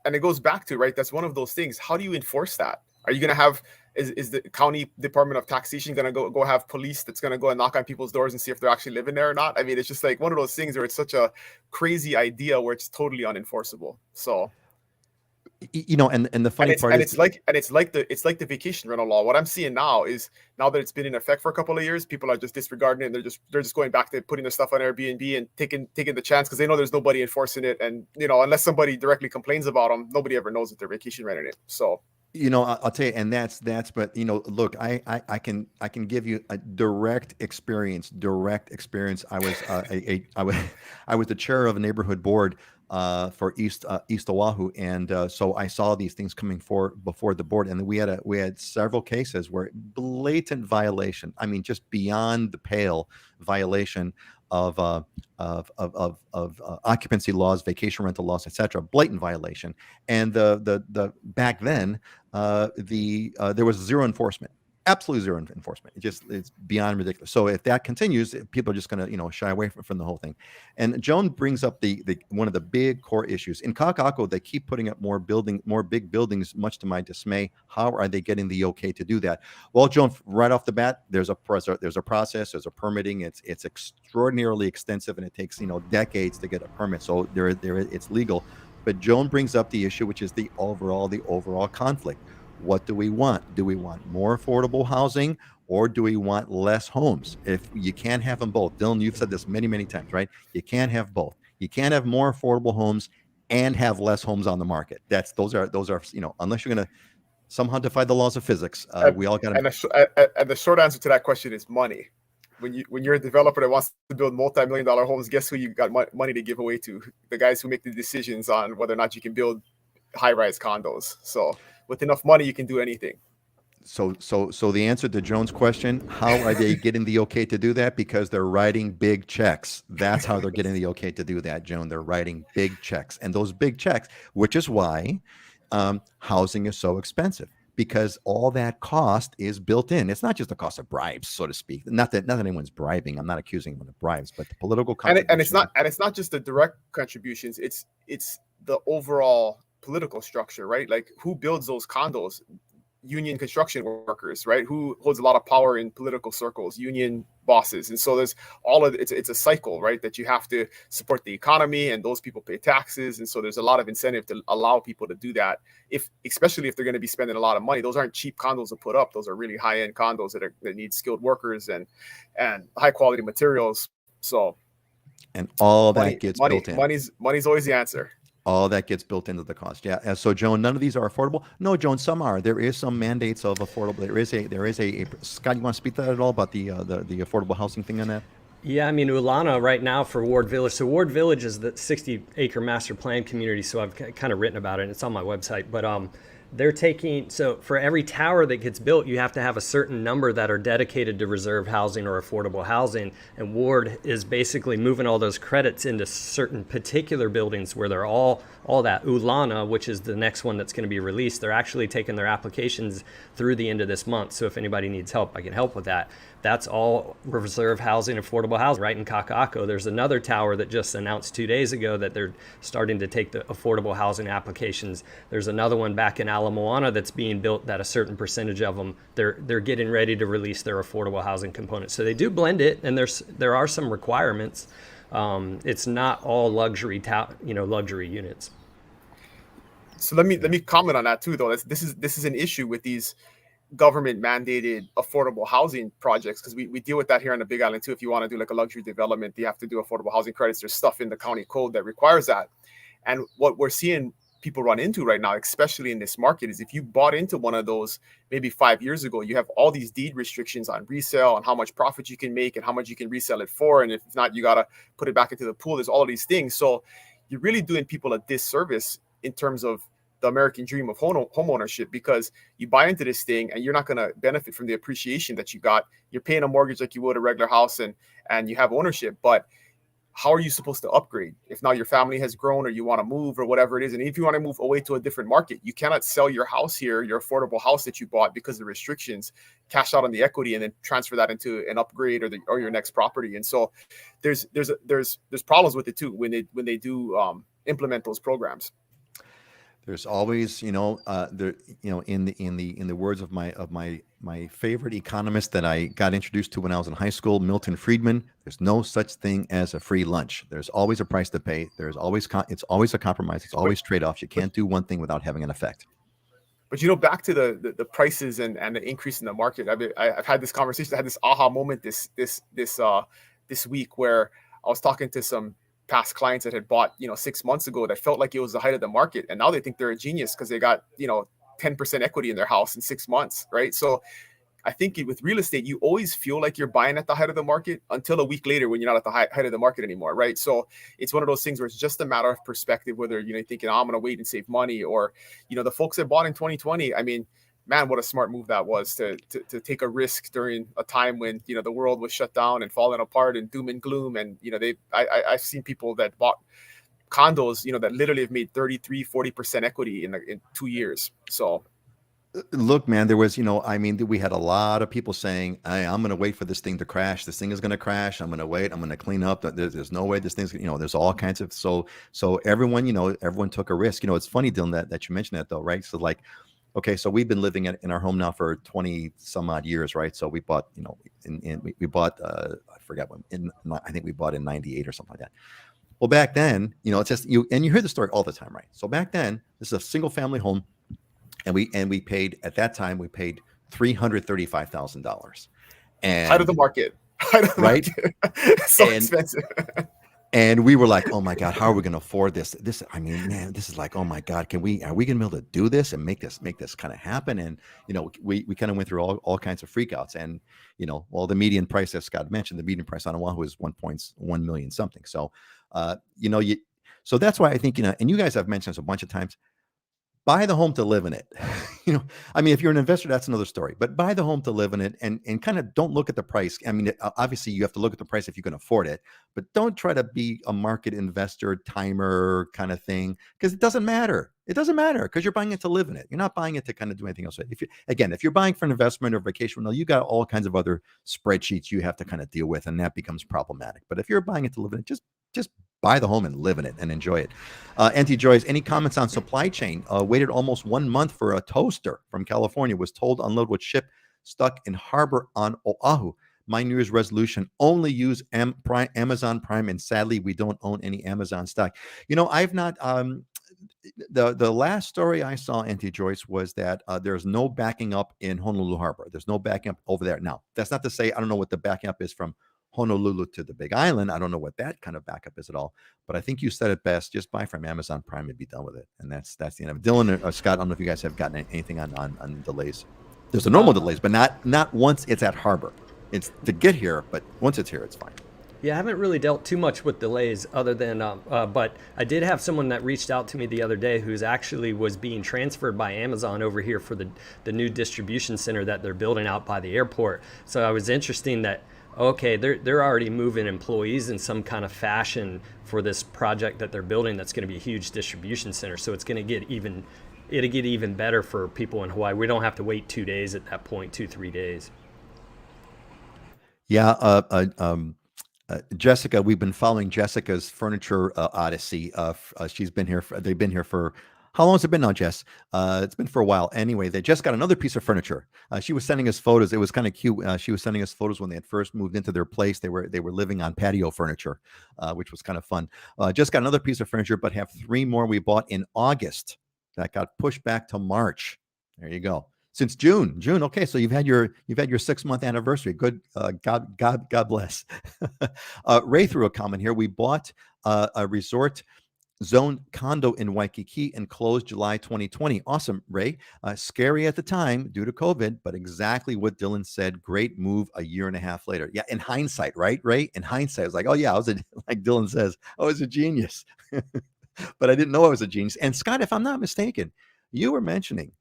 and it goes back to, right, that's one of those things. How do you enforce that? Are you going to have, is the county department of taxation going to go have police that's going to go and knock on people's doors and see if they're actually living there or not? I mean, it's just like one of those things where it's such a crazy idea where it's totally unenforceable. So, And the funny part is, it's like the vacation rental law. What I'm seeing now is, now that it's been in effect for a couple of years, people are just disregarding it, and they're just going back to putting their stuff on Airbnb and taking the chance, because they know there's nobody enforcing it, and unless somebody directly complains about them, nobody ever knows that they're vacation renting it. So I'll tell you, and that's, but look, I can give you a direct experience. I was I was the chair of a neighborhood board for East Oahu, and so I saw these things coming before the board, and we had several cases where blatant violation. I mean, just beyond the pale violation of occupancy laws, vacation rental laws, etc. Blatant violation, and the back then there was zero enforcement. Absolutely zero enforcement. It's beyond ridiculous. So if that continues, people are just going to shy away from the whole thing. And Joan brings up the one of the big core issues in Kaka'ako. They keep putting up more big buildings, much to my dismay. How are they getting the okay to do that? Well, Joan, right off the bat, there's a process, there's a permitting. It's extraordinarily extensive, and it takes decades to get a permit. So it's legal. But Joan brings up the issue, which is the overall conflict. What do we want? Do we want more affordable housing, or do we want less homes? If you can't have them both, Dylan, you've said this many times, right? You can't have both. You can't have more affordable homes and have less homes on the market. Those are unless you're going to somehow defy the laws of physics. We all got to. And the short answer to that question is money. When you're a developer that wants to build multi-million-dollar homes, guess who you got money to give away to? The guys who make the decisions on whether or not you can build high-rise condos. So with enough money, you can do anything. So the answer to Joan's question, how are they getting the okay to do that? Because they're writing big checks. That's how they're getting the okay to do that, Joan. They're writing big checks, and those big checks, which is why housing is so expensive, because all that cost is built in. It's not just the cost of bribes, so to speak. Not that anyone's bribing. I'm not accusing anyone of bribes, but the political and it's not just the direct contributions. It's the overall political structure, right? Like, who builds those condos? Union construction workers, right? Who holds a lot of power in political circles? Union bosses. And so there's all of it's a cycle, right? That you have to support the economy, and those people pay taxes, and so there's a lot of incentive to allow people to do that. Especially if they're going to be spending a lot of money. Those aren't cheap condos to put up. Those are really high-end condos that need skilled workers and high quality materials. So, and all that gets built in. Money's always the answer. All that gets built into the cost. Yeah. So, Joan, none of these are affordable. No, Joan, some are. There is some mandates of affordable. There is a. Scott, you want to speak to that at all about the affordable housing thing on that? Yeah, I mean, Ulana right now for Ward Village. So Ward Village is the 60-acre master plan community. So I've kind of written about it, and it's on my website. But they're taking, so for every tower that gets built, you have to have a certain number that are dedicated to reserve housing or affordable housing. And Ward is basically moving all those credits into certain particular buildings where they're all that. Ulana, which is the next one that's going to be released, they're actually taking their applications through the end of this month. So if anybody needs help, I can help with that. That's all reserve housing, affordable housing, right in Kaka'ako. There's another tower that just announced 2 days ago that they're starting to take the affordable housing applications. There's another one back in Ala Moana that's being built that a certain percentage of them, they're getting ready to release their affordable housing component. So they do blend it, and there are some requirements. It's not all luxury luxury units. So let me comment on that too, though. This is an issue with these government mandated affordable housing projects, because we deal with that here on the Big Island too. If you want to do like a luxury development, you have to do affordable housing credits. There's stuff in the county code that requires that. And what we're seeing people run into right now, especially in this market, is if you bought into one of those maybe 5 years ago, you have all these deed restrictions on resale and how much profit you can make and how much you can resell it for. And if not, you got to put it back into the pool. There's all of these things. So you're really doing people a disservice in terms of the American dream of home ownership, because you buy into this thing and you're not going to benefit from the appreciation that you got. You're paying a mortgage like you would a regular house, and you have ownership, but how are you supposed to upgrade if now your family has grown or you want to move or whatever it is? And if you want to move away to a different market, you cannot sell your house here, your affordable house that you bought, because of the restrictions, cash out on the equity and then transfer that into an upgrade or your next property. And so there's problems with it too when they do implement those programs. There's always, in the words of my favorite economist that I got introduced to when I was in high school, Milton Friedman, there's no such thing as a free lunch. There's always a price to pay. There's always it's always a compromise. It's always trade-offs. You can't do one thing without having an effect. But back to the prices and the increase in the market. I've had this conversation. I had this aha moment this week where I was talking to some past clients that had bought 6 months ago that felt like it was the height of the market, and now they think they're a genius because they got 10% equity in their house in 6 months, right? So I think with real estate, you always feel like you're buying at the height of the market until a week later when you're not at the height of the market anymore, right? So it's one of those things where it's just a matter of perspective, whether you're thinking, I'm going to wait and save money, or the folks that bought in 2020. I mean, man, what a smart move that was to take a risk during a time when the world was shut down and falling apart and doom and gloom. And I've seen people that bought condos that literally have made 33-40% equity in 2 years. So look, man, there was we had a lot of people saying, I'm going to wait for this thing to crash. This thing is going to crash. I'm going to wait. I'm going to clean up. There's no way this thing's there's all kinds of so everyone took a risk. It's funny, Dylan, that you mentioned that though, right? So like, okay, so we've been living in our home now for 20 some odd years, right? So we bought, we bought, I forgot when, I think we bought in 98 or something like that. Well, back then, it's just you hear the story all the time, right? So back then, this is a single family home, and we paid at that time $335,000, and out of the market, right? So expensive. And we were like, oh my God, how are we going to afford this? I mean, man, this is like, oh my God, are we going to be able to do this and make this kind of happen? And, we kind of went through all kinds of freakouts, and, the median price, as Scott mentioned, the median price on Oahu is 1.1 million something. So, so that's why I think, and you guys have mentioned this a bunch of times, buy the home to live in it. If you're an investor, that's another story, but buy the home to live in it, and kind of don't look at the price. Obviously you have to look at the price if you can afford it, but don't try to be a market investor timer kind of thing, because it doesn't matter. It doesn't matter because you're buying it to live in it. You're not buying it to kind of do anything else. If you're buying for an investment or vacation, you got all kinds of other spreadsheets you have to kind of deal with, and that becomes problematic. But if you're buying it to live in it, just buy the home and live in it and enjoy it. Auntie Joyce, any comments on supply chain? Waited almost 1 month for a toaster from California. Was told unload with ship, stuck in harbor on Oahu. My New Year's resolution: only use Amazon Prime, and sadly, we don't own any Amazon stock. I've not. The last story I saw, Auntie Joyce, was that there's no backing up in Honolulu Harbor. There's no backing up over there. Now, that's not to say I don't know what the backing up is from Honolulu to the Big Island. I don't know what that kind of backup is at all, but I think you said it best. Just buy from Amazon Prime and be done with it. And that's the end of it. Dylan or Scott, I don't know if you guys have gotten anything on delays. There's the normal delays, but not once it's at harbor. It's to get here, but once it's here, it's fine. Yeah, I haven't really dealt too much with delays other than, but I did have someone that reached out to me the other day who's actually was being transferred by Amazon over here for the new distribution center that they're building out by the airport. So I was interesting that, okay, they're already moving employees in some kind of fashion for this project that they're building that's going to be a huge distribution center. So it's going to it'll get even better for people in Hawaii. We don't have to wait 2 days at that point, 2, 3 days. Yeah, Jessica, we've been following Jessica's furniture odyssey. She's been here. They've been here for how long has it been now, Jess? It's been for a while. Anyway, they just got another piece of furniture. She was sending us photos. It was kind of cute. She was sending us photos when they had first moved into their place. They were living on patio furniture, which was kind of fun. Just got another piece of furniture, but have 3 more we bought in August that got pushed back to March. There you go. Since June. Okay, so you've had your 6-month anniversary. Good. God bless. Ray threw a comment here. We bought a resort zone condo in Waikiki and closed July 2020. Awesome, Ray. Scary at the time due to COVID, but exactly what Dylan said. Great move a year and a half later. Yeah, in hindsight, right, Ray? In hindsight, I was like, oh yeah, like Dylan says, I was a genius. But I didn't know I was a genius. And Scott, if I'm not mistaken, you were mentioning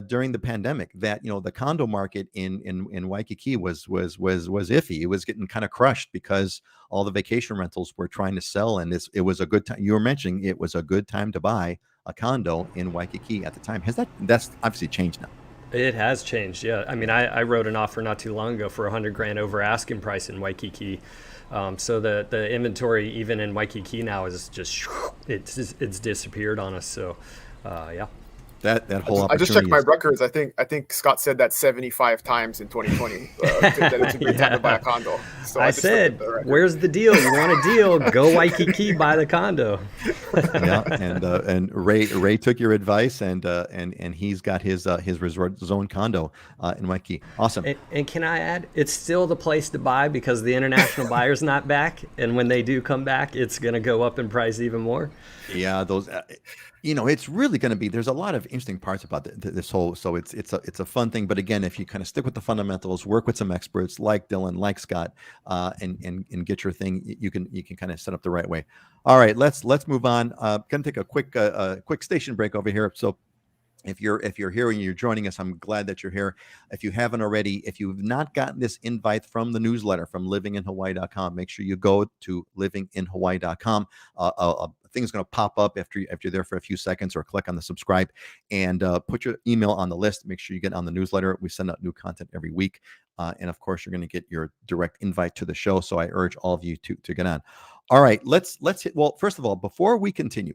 during the pandemic that the condo market in Waikiki was iffy. It was getting kind of crushed because all the vacation rentals were trying to sell, and it was a good time. You were mentioning it was a good time to buy a condo in Waikiki at the time. That's obviously changed now? It has changed, yeah. I mean, I wrote an offer not too long ago for 100 grand over asking price in Waikiki. So the inventory even in Waikiki now is just it's disappeared on us. So yeah. That whole I just checked opportunity my is- records. I think Scott said that 75 times in 2020 that it's a great time to buy a condo. So I just looked at said, the record. where's the deal? You want a deal? Go Waikiki, buy the condo. Yeah, and Ray took your advice, and he's got his resort zone condo in Waikiki. Awesome. And can I add, it's still the place to buy because the international buyer's not back, and when they do come back, it's going to go up in price even more. Yeah, those. It's really going to be. There's a lot of interesting parts about this whole. So it's a fun thing. But again, if you kind of stick with the fundamentals, work with some experts like Dylan, like Scott, and get your thing, you can kind of set up the right way. All right, let's move on. Going to take a quick station break over here. So if you're here and you're joining us, I'm glad that you're here. If you haven't already, if you've not gotten this invite from the newsletter from livinginhawaii.com, make sure you go to livinginhawaii.com. A thing's going to pop up after you're there for a few seconds, or click on the subscribe and put your email on the list. Make sure you get on the newsletter. We send out new content every week. And of course, you're going to get your direct invite to the show. So I urge all of you to get on. All right, let's hit. Well, first of all, before we continue,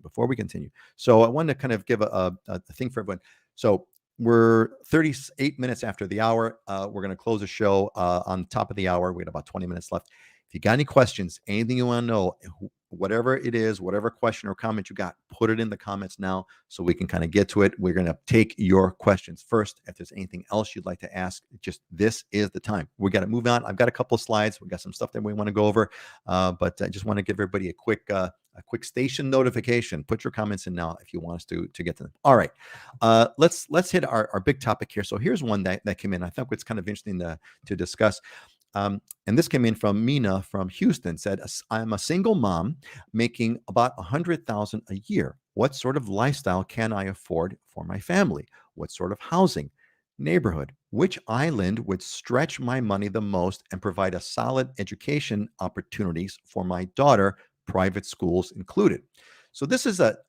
so I wanted to kind of give a thing for everyone. So we're 38 minutes after the hour. We're going to close the show on top of the hour. We got about 20 minutes left. If you got any questions, anything you want to know, whatever it is, whatever question or comment you got, put it in the comments now so we can kind of get to it. We're going to take your questions first. If there's anything else you'd like to ask, this is the time. We got to move on. I've got a couple of slides. We got some stuff that we want to go over, but I just want to give everybody a quick station notification. Put your comments in now if you want us to get to them. All right, let's hit our big topic here. So here's one that came in. I think it's kind of interesting to discuss. And this came in from Mina from Houston. Said, I'm a single mom making about $100,000 a year. What sort of lifestyle can I afford for my family? What sort of housing, neighborhood? Which island would stretch my money the most and provide a solid education opportunities for my daughter, private schools included? So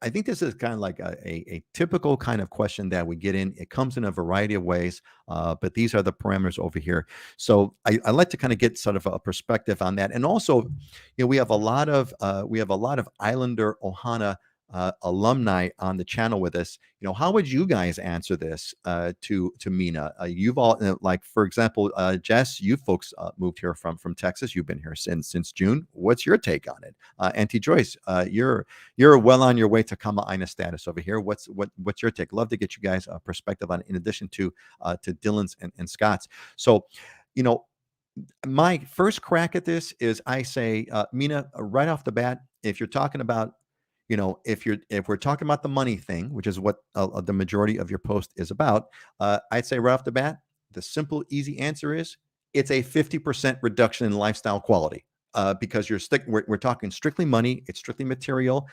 I think this is kind of like a typical kind of question that we get in. It comes in a variety of ways, but these are the parameters over here. So I like to kind of get sort of a perspective on that. And also, we have a lot of Islander Ohana alumni on the channel with us. How would you guys answer this to Mina? You've all, like, for example, Jess, you folks moved here from Texas. You've been here since June. What's your take on it? Auntie Joyce, you're well on your way to Kama'aina status over here. What's your take? Love to get you guys a perspective on it, in addition to Dylan's and Scott's. So, my first crack at this is, I say, Mina, right off the bat, if you're talking about, if we're talking about the money thing, which is what the majority of your post is about, I'd say right off the bat, the simple, easy answer is it's a 50% reduction in lifestyle quality. because we're talking strictly money. It's strictly material.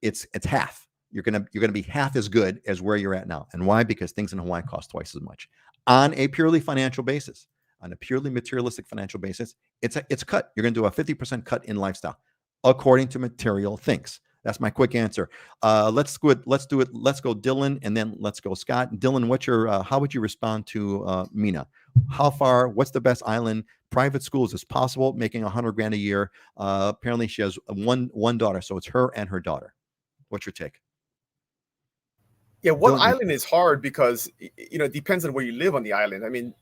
It's half. You're gonna be half as good as where you're at now. And why? Because things in Hawaii cost twice as much on a purely financial basis, on a purely materialistic financial basis. It's a cut. You're gonna do a 50% cut in lifestyle, according to material things. That's my quick answer. Let's do it. Let's go Dylan, and then let's go Scott. Dylan, how would you respond to Mina? How far? What's the best island? Private schools is possible, making $100,000 a year. Apparently, she has one daughter, so it's her and her daughter. What's your take? Yeah, one island is hard because it depends on where you live on the island. I mean,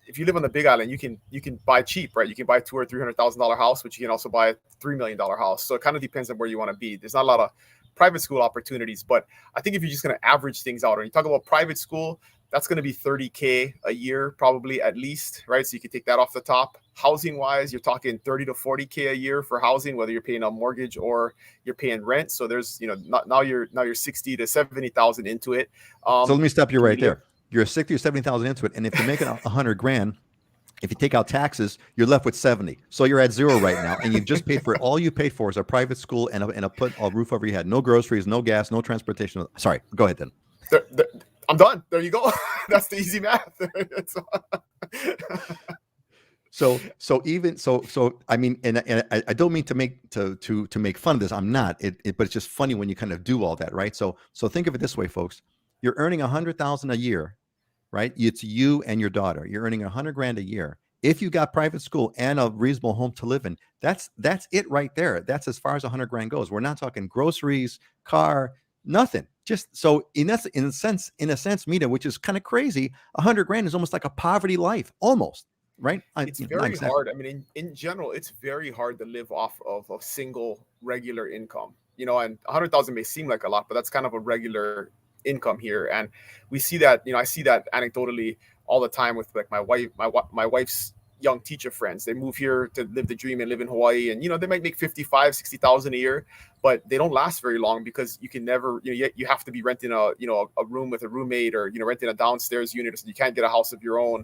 if you live on the Big Island, you can buy cheap, right? You can buy $200,000 or $300,000 house, but you can also buy a $3 million house. So it kind of depends on where you want to be. There's not a lot of private school opportunities, but I think if you're just going to average things out, or you talk about private school, that's going to be $30,000 a year, probably at least, right? So you can take that off the top. Housing wise, you're talking $30,000 to $40,000 a year for housing, whether you're paying a mortgage or you're paying rent. So there's, now you're 60 to 70,000 into it. So let me stop you right there. You're 60 or 70,000 into it, and if you're making $100,000, if you take out taxes, you're left with 70. So you're at zero right now, and you've just paid for it. All you paid for is a private school and a roof over your head. No groceries, no gas, no transportation. Sorry, go ahead then. I'm done. There you go. That's the easy math. So I mean, and I don't mean to make fun of this. I'm not. But it's just funny when you kind of do all that, right? So think of it this way, folks. You're earning $100,000 a year, right? It's you and your daughter. You're earning $100,000 a year. If you got private school and a reasonable home to live in, that's it right there. That's as far as $100,000 goes. We're not talking groceries, car, nothing. Just so in a sense, Mina, which is kind of crazy, $100,000 is almost like a poverty life, almost, right? It's very hard. I mean, in general, it's very hard to live off of a single regular income. And 100,000 may seem like a lot, but that's kind of a regular income here. And we see that, I see that anecdotally all the time with like my wife's young teacher friends. They move here to live the dream and live in Hawaii, and they might make 55, 60,000 a year, but they don't last very long because you can never, you have to be renting a room with a roommate, or renting a downstairs unit, so you can't get a house of your own.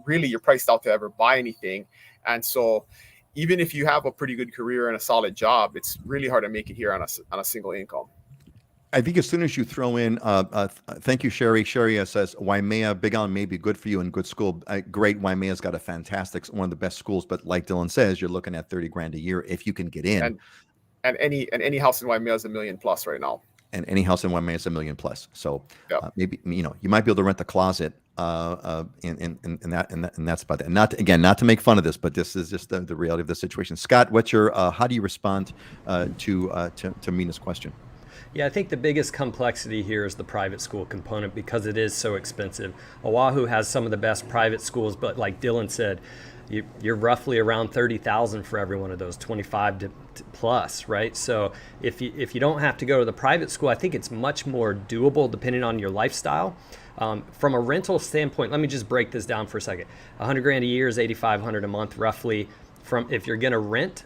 Really, you're priced out to ever buy anything. And so even if you have a pretty good career and a solid job, it's really hard to make it here on a single income. I think as soon as you throw in, thank you, Sherry. Sherry says, Waimea, Big Island may be good for you in good school. Great. Waimea's got a fantastic, one of the best schools. But like Dylan says, you're looking at $30,000 a year if you can get in. And any house in Waimea is $1 million plus right now. And any house in Waimea is $1 million plus. So maybe, you might be able to rent a closet and that's about that. Not to make fun of this, but this is just the reality of the situation. Scott, what's your, how do you respond to Mina's question? Yeah, I think the biggest complexity here is the private school component because it is so expensive. Oahu has some of the best private schools, but like Dylan said, you're roughly around 30,000 for every one of those, 25 to plus, right? So if you don't have to go to the private school, I think it's much more doable depending on your lifestyle. From a rental standpoint, let me just break this down for a second. $100,000 a year is $8,500 a month, roughly. If you're going to rent,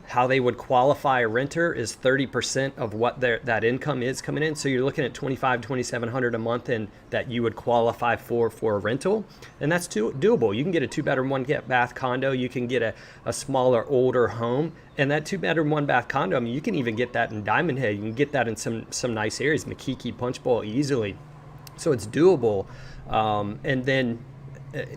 how they would qualify a renter is 30% of what that income is coming in. So you're looking at $2,500, $2,700 a month, and that you would qualify for a rental. And that's doable. You can get a 2-bedroom, 1-bath condo. You can get a smaller, older home. And that 2-bedroom, 1-bath condo, I mean, you can even get that in Diamond Head. You can get that in some nice areas, Waikiki, Punch Bowl, easily. So it's doable. And then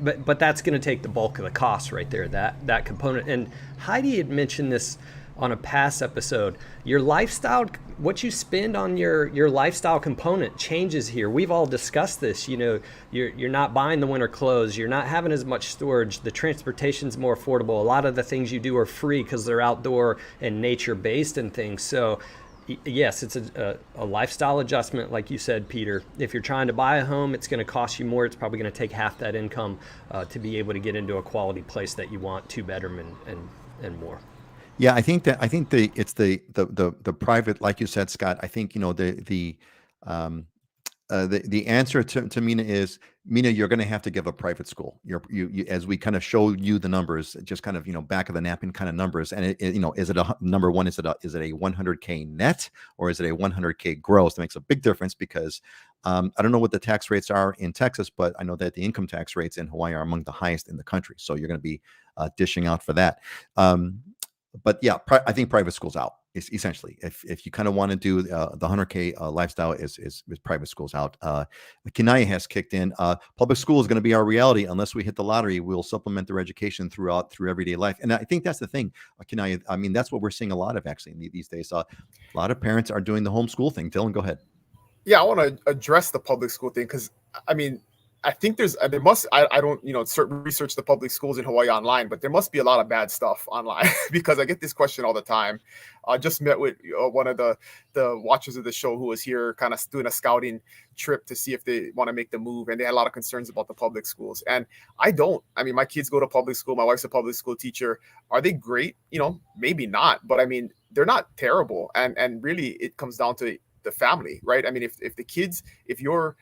but that's going to take the bulk of the cost right there, that component. And Heidi had mentioned this on a past episode. Your lifestyle, what you spend on your lifestyle component changes here. We've all discussed this. You're not buying the winter clothes. You're not having as much storage. The transportation's more affordable. A lot of the things you do are free because they're outdoor and nature based and things. So yes, it's a lifestyle adjustment, like you said, Peter. If you're trying to buy a home, it's going to cost you more. It's probably going to take half that income to be able to get into a quality place that you want, 2-bedroom and more. Yeah, I think it's the private, like you said, Scott. I think the answer to Mina is, Mina, you're going to have to give up private school. You as we kind of show you the numbers, just kind of back of the napkin kind of numbers. And is it number one? Is it a $100K net or is it a $100K gross? That makes a big difference because I don't know what the tax rates are in Texas, but I know that the income tax rates in Hawaii are among the highest in the country. So you're going to be dishing out for that. but yeah, I think private schools out is essentially if you kind of want to do the 100K lifestyle is private schools out. Kinaya has kicked in. Public school is going to be our reality unless we hit the lottery. We'll supplement their education through everyday life, and I think that's the thing, Kinaya. I mean, that's what we're seeing a lot of actually these days. A lot of parents are doing the homeschool thing. Dylan, go ahead. Yeah, I want to address the public school thing because I mean, I think there must I don't research the public schools in Hawaii online, but there must be a lot of bad stuff online because I get this question all the time. I just met with one of the watchers of the show who was here, kind of doing a scouting trip to see if they want to make the move, and they had a lot of concerns about the public schools. And I mean, my kids go to public school. My wife's a public school teacher. Are they great? Maybe not, but I mean, they're not terrible. And really, it comes down to the family, right? I mean, if your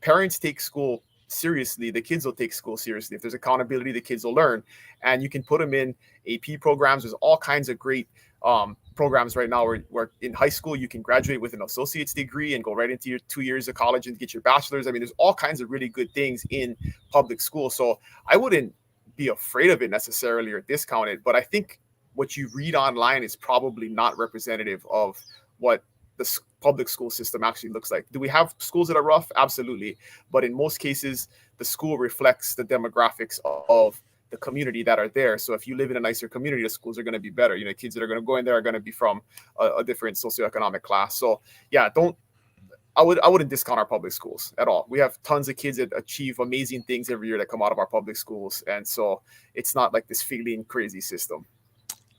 parents take school seriously, the kids will take school seriously. If there's accountability, the kids will learn, and you can put them in AP programs. There's all kinds of great programs right now where in high school you can graduate with an associate's degree and go right into your 2 years of college and get your bachelor's. I mean, there's all kinds of really good things in public school. So I wouldn't be afraid of it necessarily or discount it, but I think what you read online is probably not representative of what the public school system actually looks like. Do we have schools that are rough? Absolutely. But in most cases, the school reflects the demographics of the community that are there. So if you live in a nicer community, the schools are going to be better. Kids that are going to go in there are going to be from a different socioeconomic class. So yeah, I wouldn't discount our public schools at all. We have tons of kids that achieve amazing things every year that come out of our public schools. And so it's not like this feeling crazy system.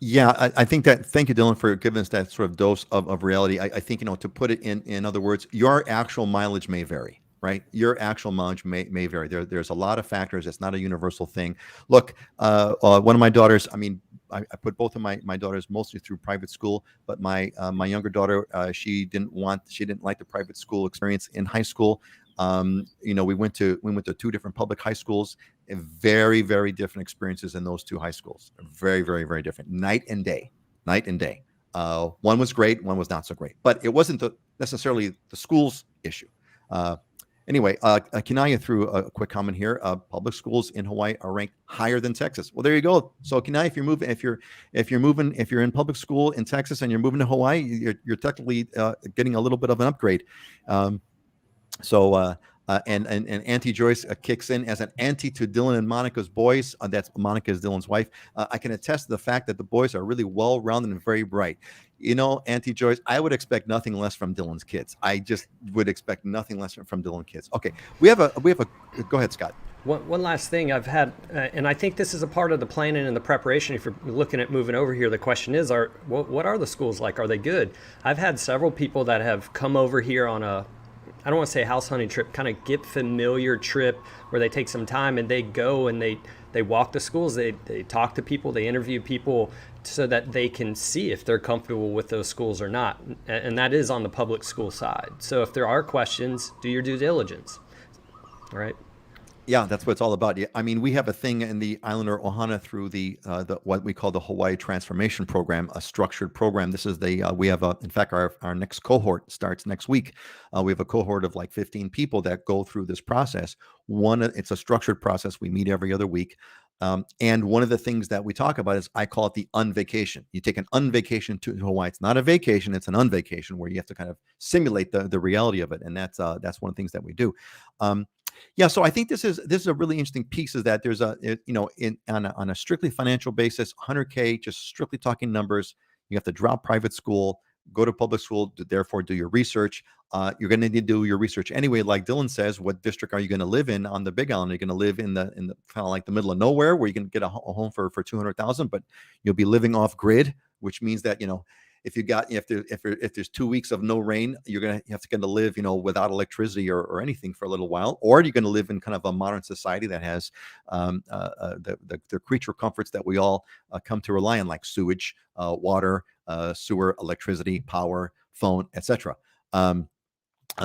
Yeah, I think that. Thank you, Dylan, for giving us that sort of dose of reality. I think to put it in other words, your actual mileage may vary, right? Your actual mileage may vary. There's a lot of factors. It's not a universal thing. Look, one of my daughters. I mean, I put both of my daughters mostly through private school, but my younger daughter, she didn't like the private school experience in high school. We went to two different public high schools, and very, very different experiences in those two high schools. Very, very, very different. Night and day. One was great, one was not so great, but it wasn't necessarily the school's issue. Anyway, Kinaya threw a quick comment here. Public schools in Hawaii are ranked higher than Texas. Well, there you go. So Kinaya, if you're in public school in Texas and you're moving to Hawaii, you're technically getting a little bit of an upgrade. And Auntie Joyce kicks in as an auntie to Dylan and Monica's boys. That's Monica is Dylan's wife. I can attest to the fact that the boys are really well-rounded and very bright. Auntie Joyce, I would expect nothing less from Dylan's kids. I just would expect nothing less from Dylan's kids. Okay, we have a. Go ahead, Scott. One last thing I've had, and I think this is a part of the planning and the preparation. If you're looking at moving over here, the question is, what are the schools like? Are they good? I've had several people that have come over here on I don't want to say house hunting trip, kind of get familiar trip where they take some time and they go and they walk the schools, they talk to people, they interview people so that they can see if they're comfortable with those schools or not. And that is on the public school side. So if there are questions, do your due diligence. All right. Yeah, that's what it's all about. Yeah, I mean, we have a thing in the Islander Ohana through the what we call the Hawaii Transformation Program, a structured program. This is we have in fact, our next cohort starts next week. We have a cohort of like 15 people that go through this process. It's a structured process. We meet every other week. And one of the things that we talk about is, I call it the unvacation. You take an unvacation to Hawaii. It's not a vacation, it's an unvacation where you have to kind of simulate the reality of it. And that's one of the things that we do. Yeah, so I think this is a really interesting piece, is that there's on a strictly financial basis, 100K, just strictly talking numbers, you have to drop private school, go to public school, therefore do your research. You're going to need to do your research anyway. Like Dylan says, what district are you going to live in on the Big Island? Are you going to live in the kind of like the middle of nowhere where you can get a home for 200,000, but you'll be living off grid, which means that if there's 2 weeks of no rain, you have to kind of live, without electricity or anything for a little while, or you're going to live in kind of a modern society that has the creature comforts that we all come to rely on, like sewage, water, sewer, electricity, power, phone, etc.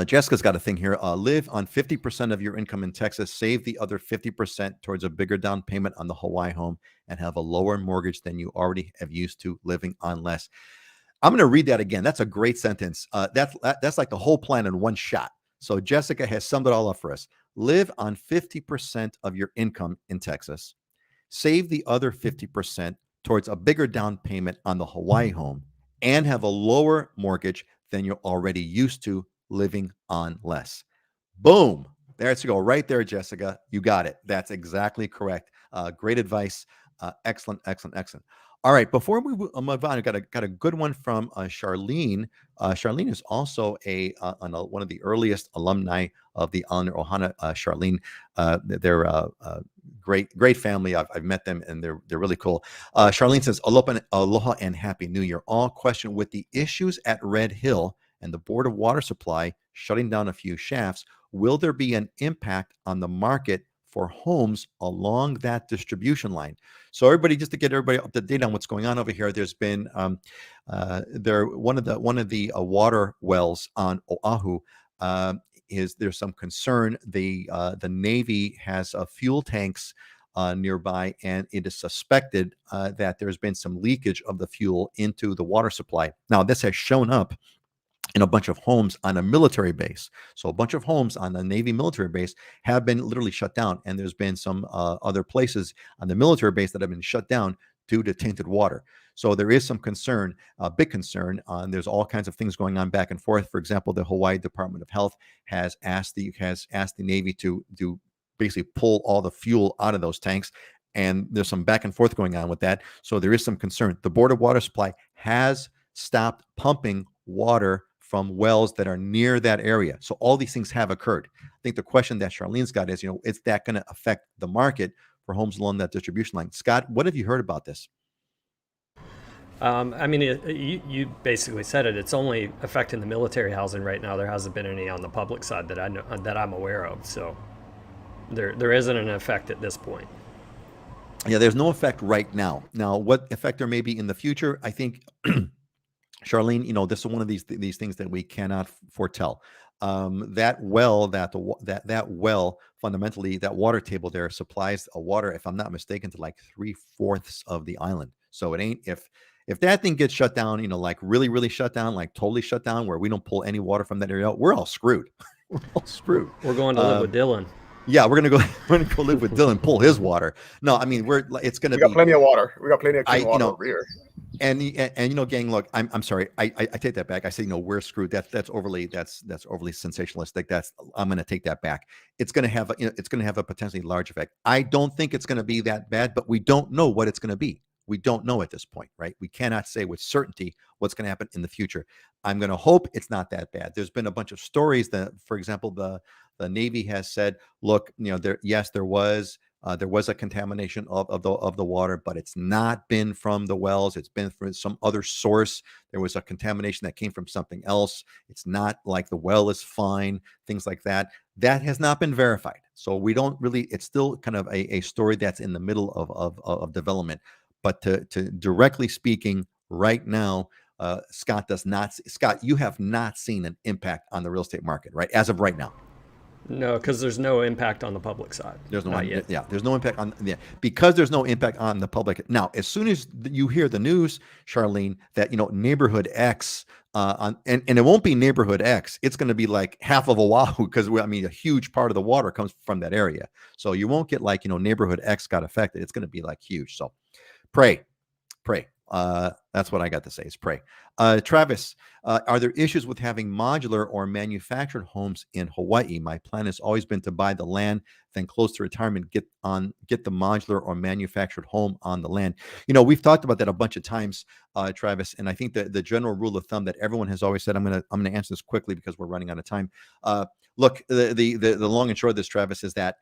Jessica's got a thing here. Live on 50% of your income in Texas, save the other 50% towards a bigger down payment on the Hawaii home, and have a lower mortgage than you already have used to, living on less. I'm going to read that again. That's a great sentence. That's like the whole plan in one shot. So Jessica has summed it all up for us. Live on 50% of your income in Texas. Save the other 50% towards a bigger down payment on the Hawaii home and have a lower mortgage than you're already used to living on less. Boom. There's to go right there, Jessica. You got it. That's exactly correct. Great advice. Excellent, excellent, excellent. All right. Before we move on, I got a good one from Charlene. Charlene is also one of the earliest alumni of the Honor Ohana. Charlene, they're great family. I've met them and they're really cool. Charlene says, aloha and happy new year. All question with the issues at Red Hill and the Board of Water Supply shutting down a few shafts. Will there be an impact on the market for homes along that distribution line? So everybody, just to get everybody up to date on what's going on over here, there's been one of the water wells on Oahu. There's some concern. The Navy has fuel tanks nearby, and it is suspected that there's been some leakage of the fuel into the water supply. Now, this has shown up in a bunch of homes on a military base. So a bunch of homes on the Navy military base have been literally shut down. And there's been some other places on the military base that have been shut down due to tainted water. So there is some concern, a big concern. There's all kinds of things going on back and forth. For example, the Hawaii Department of Health has asked the Navy to basically pull all the fuel out of those tanks. And there's some back and forth going on with that. So there is some concern. The Board of Water Supply has stopped pumping water from wells that are near that area. So all these things have occurred. I think the question that Charlene's got is, is that going to affect the market for homes along that distribution line? Scott, what have you heard about this? I mean, you basically said it. It's only affecting the military housing right now. There hasn't been any on the public side that I know, that I'm aware of. So there isn't an effect at this point. Yeah, there's no effect right now. Now, what effect there may be in the future, I think Charlene, this is one of these things that we cannot foretell. That well, fundamentally, that water table there supplies a water, if I'm not mistaken, to like 3/4 of the island. So it ain't if that thing gets shut down, like really, really shut down, like totally shut down, where we don't pull any water from that area, we're all screwed. We're all screwed. We're going to live with Dylan. Yeah, we're gonna go live with Dylan, pull his water. No, I mean it's gonna be. We got plenty of water. We got plenty of clean water over here. And gang, look, I'm sorry, I take that back. I say we're screwed. That's overly sensationalistic. I'm gonna take that back. It's gonna have a potentially large effect. I don't think it's gonna be that bad, but we don't know what it's gonna be. We don't know at this point, right? We cannot say with certainty what's going to happen in the future. I'm going to hope it's not that bad. There's been a bunch of stories that, for example, the Navy has said, look, there was a contamination of the water, but it's not been from the wells. It's been from some other source. There was a contamination that came from something else. It's not like the well is fine, things like that. That has not been verified. So we don't really, it's still kind of a story that's in the middle of development. But to directly speaking, right now, Scott, you have not seen an impact on the real estate market, right? As of right now. No, because there's no impact on the public side. There's no there's no impact on because there's no impact on the public. Now, as soon as you hear the news, Charlene, that neighborhood X and it won't be neighborhood X, it's going to be like half of Oahu, because a huge part of the water comes from that area. So you won't get like neighborhood X got affected. It's going to be like huge. So pray. That's what I got to say, is pray. Travis, are there issues with having modular or manufactured homes in Hawaii? My plan has always been to buy the land, then close to retirement, get the modular or manufactured home on the land. We've talked about that a bunch of times, Travis, and I think that the general rule of thumb that everyone has always said, I'm gonna answer this quickly because we're running out of time. Look, the long and short of this, Travis, is that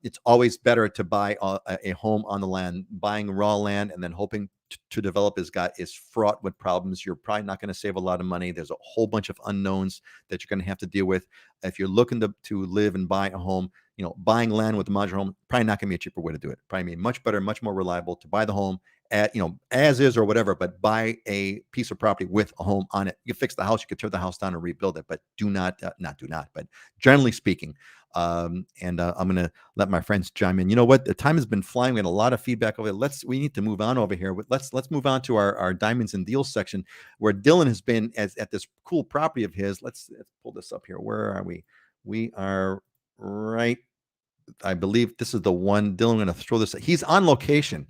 it's always better to buy a home on the land. Buying raw land and then hoping to develop is fraught with problems. You're probably not going to save a lot of money. There's a whole bunch of unknowns that you're going to have to deal with. If you're looking to live and buy a home, buying land with a modular home, probably not going to be a cheaper way to do it. Probably much better, much more reliable to buy the home at, as is or whatever, but buy a piece of property with a home on it. You can fix the house, you could tear the house down and rebuild it, but but generally speaking, I'm going to let my friends chime in. You know what? The time has been flying. We had a lot of feedback over there. We need to move on over here. Let's move on to our diamonds and deals section, where Dylan has been at this cool property of his. Let's pull this up here. Where are we? We are right. I believe this is the one. Dylan, I'm going to throw this. He's on location.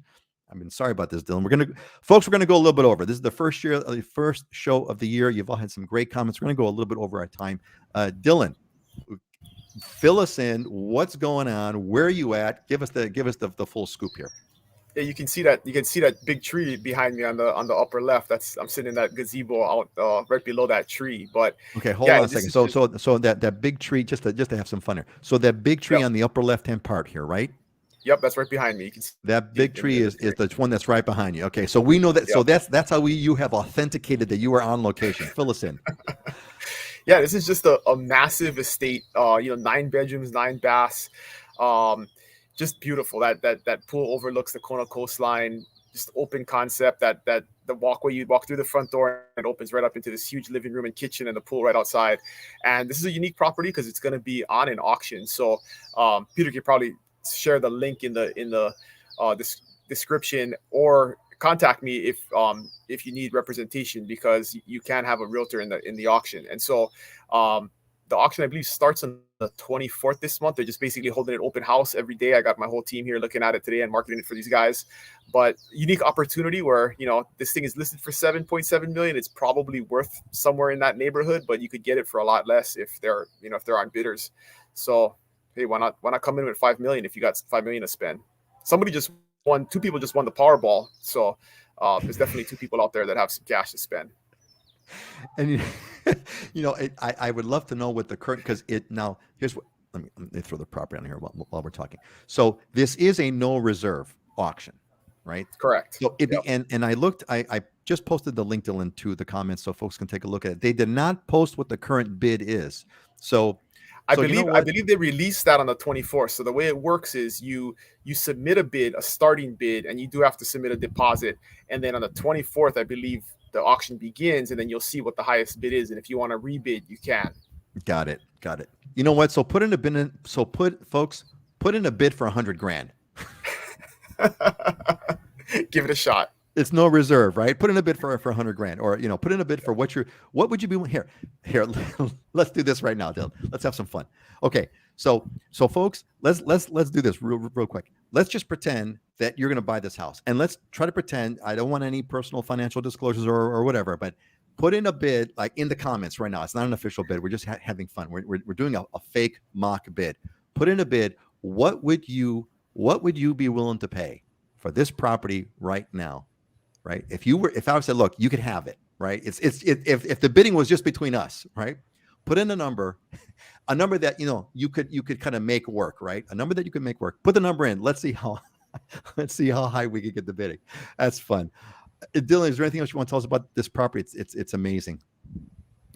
mean, sorry about this, Dylan. We're gonna go a little bit over. This is the first show of the year. You've all had some great comments. We're gonna go a little bit over our time. Dylan, fill us in. What's going on? Where are you at? Give us the full scoop here. Yeah, you can see that big tree behind me on the upper left. I'm sitting in that gazebo out right below that tree. But okay, hold on a second. So that big tree, just to have some fun here. So that big tree on the upper left hand part here, right? Yep, that's right behind me. You can see that big tree is the one that's right behind you. Okay, so we know that. Yep. So that's how you have authenticated that you are on location. Fill us in. Yeah, this is just a massive estate. 9 bedrooms, 9 baths. Just beautiful. That pool overlooks the Kona coastline. Just open concept. That the walkway, you walk through the front door and it opens right up into this huge living room and kitchen and the pool right outside. And this is a unique property because it's going to be on an auction. So Peter could probably share the link in the description, or contact me if you need representation, because you can have a realtor in the auction. And so the auction, I believe, starts on the 24th this month. They're just basically holding an open house every day. I got my whole team here looking at it today and marketing it for these guys. But unique opportunity where, this thing is listed for $7.7 million. It's probably worth somewhere in that neighborhood, but you could get it for a lot less if there aren't bidders. So, hey, why not come in with $5 million if you got $5 million to spend? Two people just won the Powerball. So there's definitely 2 people out there that have some cash to spend. And I would love to know what the current, because here's what, let me throw the property on here while we're talking. So this is a no reserve auction, right? Correct. So and I looked, I just posted the link into the comments so folks can take a look at it. They did not post what the current bid is. So I believe they released that on the 24th. So the way it works is you submit a starting bid, and you do have to submit a deposit. And then on the 24th, I believe the auction begins, and then you'll see what the highest bid is. And if you want to rebid, you can. Got it. You know what? So put in a bid. Put in a bid for $100,000. Give it a shot. It's no reserve, right? Put in a bid for $100,000, or put in a bid for what would you be here? Let's do this right now, Dylan. Let's have some fun. Okay, so folks, let's do this real quick. Let's just pretend that you're going to buy this house, and let's try to pretend. I don't want any personal financial disclosures or whatever, but put in a bid like in the comments right now. It's not an official bid. We're just having fun. We're doing a fake mock bid. Put in a bid. What would you be willing to pay for this property right now? Right. If I said, look, you could have it, right? If the bidding was just between us, right? Put in a number that, you could kind of make work, right? A number that you could make work. Put the number in. Let's see how high we could get the bidding. That's fun. Dylan, is there anything else you want to tell us about this property? It's amazing.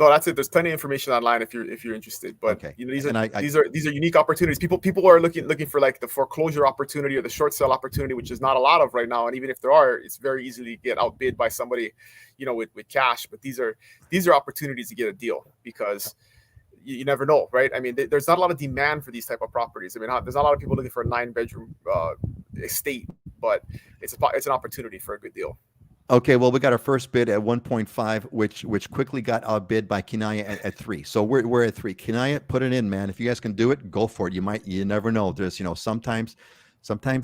No, that's it. There's plenty of information online if you're interested. But okay. These are unique opportunities. People are looking for like the foreclosure opportunity or the short sale opportunity, which is not a lot of right now. And even if there are, it's very easily get outbid by somebody, with cash. But these are opportunities to get a deal, because you never know, right? I mean, there's not a lot of demand for these type of properties. I mean, there's not a lot of people looking for a 9-bedroom estate, but it's an opportunity for a good deal. Okay, well, we got our first bid at 1.5, which quickly got outbid by Kinaya at 3. So we're at 3. Kinaya, put it in, man. If you guys can do it, go for it. You never know. There's sometimes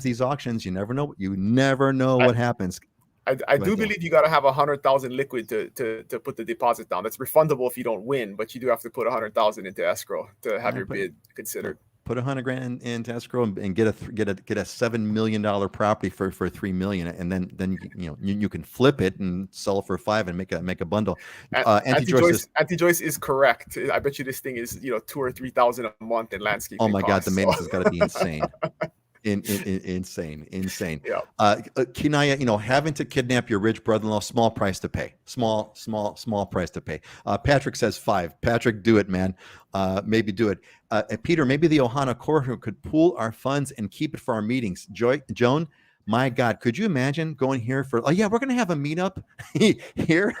these auctions, you never know what happens. I do believe you got to have 100,000 liquid to put the deposit down. That's refundable if you don't win, but you do have to put 100,000 into escrow to have your bid considered. Put $100,000 into escrow and get a $7 million property for $3 million, and then you can flip it and sell it for $5 and make a bundle. Auntie Joyce is correct. I bet you this thing is $2,000 or $3,000 a month in landscaping. Oh my God, the maintenance has got to be insane. Insane. Yeah. Kinaya, having to kidnap your rich brother-in-law, small price to pay. Small price to pay. Patrick says 5. Patrick, do it, man. Maybe do it. Peter, maybe the Ohana courtroom could pool our funds and keep it for our meetings. Joan, my God, could you imagine going here for? Oh yeah, we're gonna have a meetup here.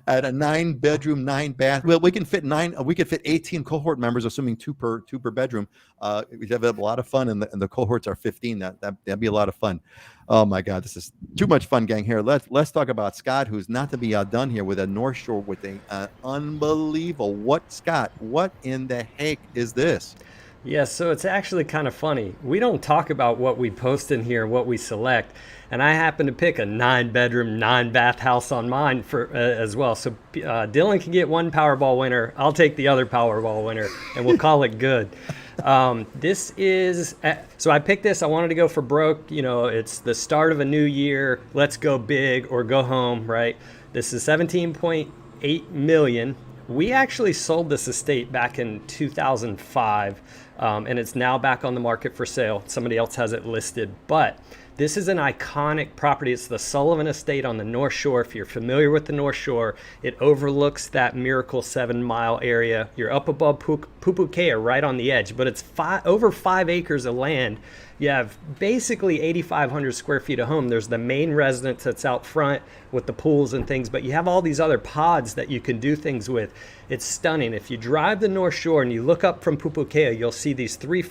At a 9-bedroom, 9-bath. Well, we can fit 18 cohort members, assuming two per bedroom. We have a lot of fun, and the cohorts are 15. That'd be a lot of fun. Oh my God, this is too much fun, gang. Here, let's talk about Scott, who's not to be outdone here with a North Shore with a unbelievable. Scott? What in the heck is this? Yeah, so it's actually kind of funny. We don't talk about what we post in here, what we select, and I happen to pick a 9-bedroom, 9-bath house on mine for as well. So Dylan can get one Powerball winner. I'll take the other Powerball winner, and we'll call it good. This is so I picked this. I wanted to go for broke. You know, it's the start of a new year. Let's go big or go home, right? This is 17.8 million. We actually sold this estate back in 2005, and it's now back on the market for sale. Somebody else has it listed, but this is an iconic property. It's the Sullivan Estate on the North Shore. If you're familiar with the North Shore, it overlooks that Miracle 7 Mile area. You're up above Pupukea, right on the edge, but it's over 5 acres of land. You have basically 8,500 square feet of home. There's the main residence that's out front with the pools and things, but you have all these other pods that you can do things with. It's stunning. If you drive the North Shore and you look up from Pupukea, you'll see these 3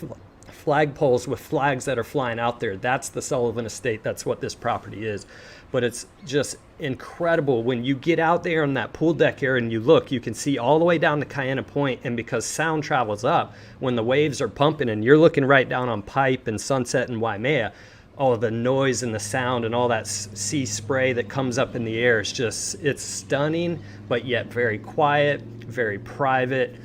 flagpoles with flags that are flying out there. That's the Sullivan Estate. That's what this property is. But it's just incredible when you get out there on that pool deck area and you look, you can see all the way down to Kaiana Point. And because sound travels up, when the waves are pumping and you're looking right down on Pipe and Sunset and Waimea, all the noise and the sound and all that sea spray that comes up in the air is just, it's stunning, but yet very quiet, very private,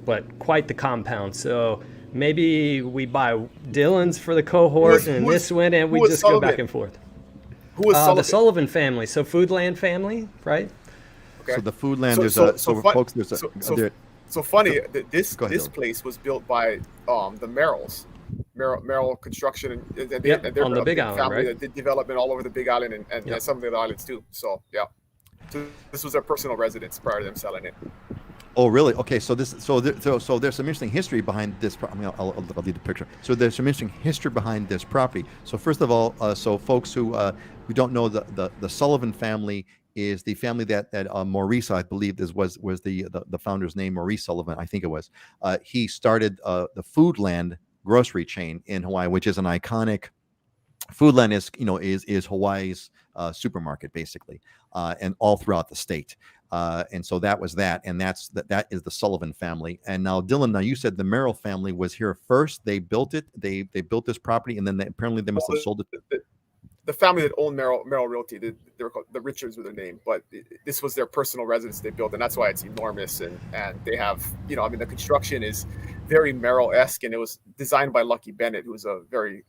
but quite the compound. So maybe we buy Dylan's for the cohort and this one, and we just go back and forth. Who is Sullivan? The Sullivan family. So Foodland family, right? Okay. So the Foodland, so funny. This place was built by the Merrills, Merrill Construction, and they're on the Big Island, family right? that did development all over the Big Island and some of the other islands too. So yeah, so this was their personal residence prior to them selling it. Oh, really? Okay, so there's some interesting history behind this. I'll leave the picture. So there's some interesting history behind this property. So first of all, so folks who don't know, the Sullivan family is the family that Maurice, I believe, was the founder's name, Maurice Sullivan, I think it was. He started the Foodland grocery chain in Hawaii, which is an iconic. Foodland is Hawaii's supermarket basically, and all throughout the state. And so that was that, and that is the Sullivan family. And now, Dylan, now you said the Merrill family was here first. They built it. They built this property, and then apparently they must have sold it. The family that owned Merrill Realty, they were called the Richards were their name, but this was their personal residence they built, and that's why it's enormous. And they have, the construction is very Merrill-esque, and it was designed by Lucky Bennett, who was a very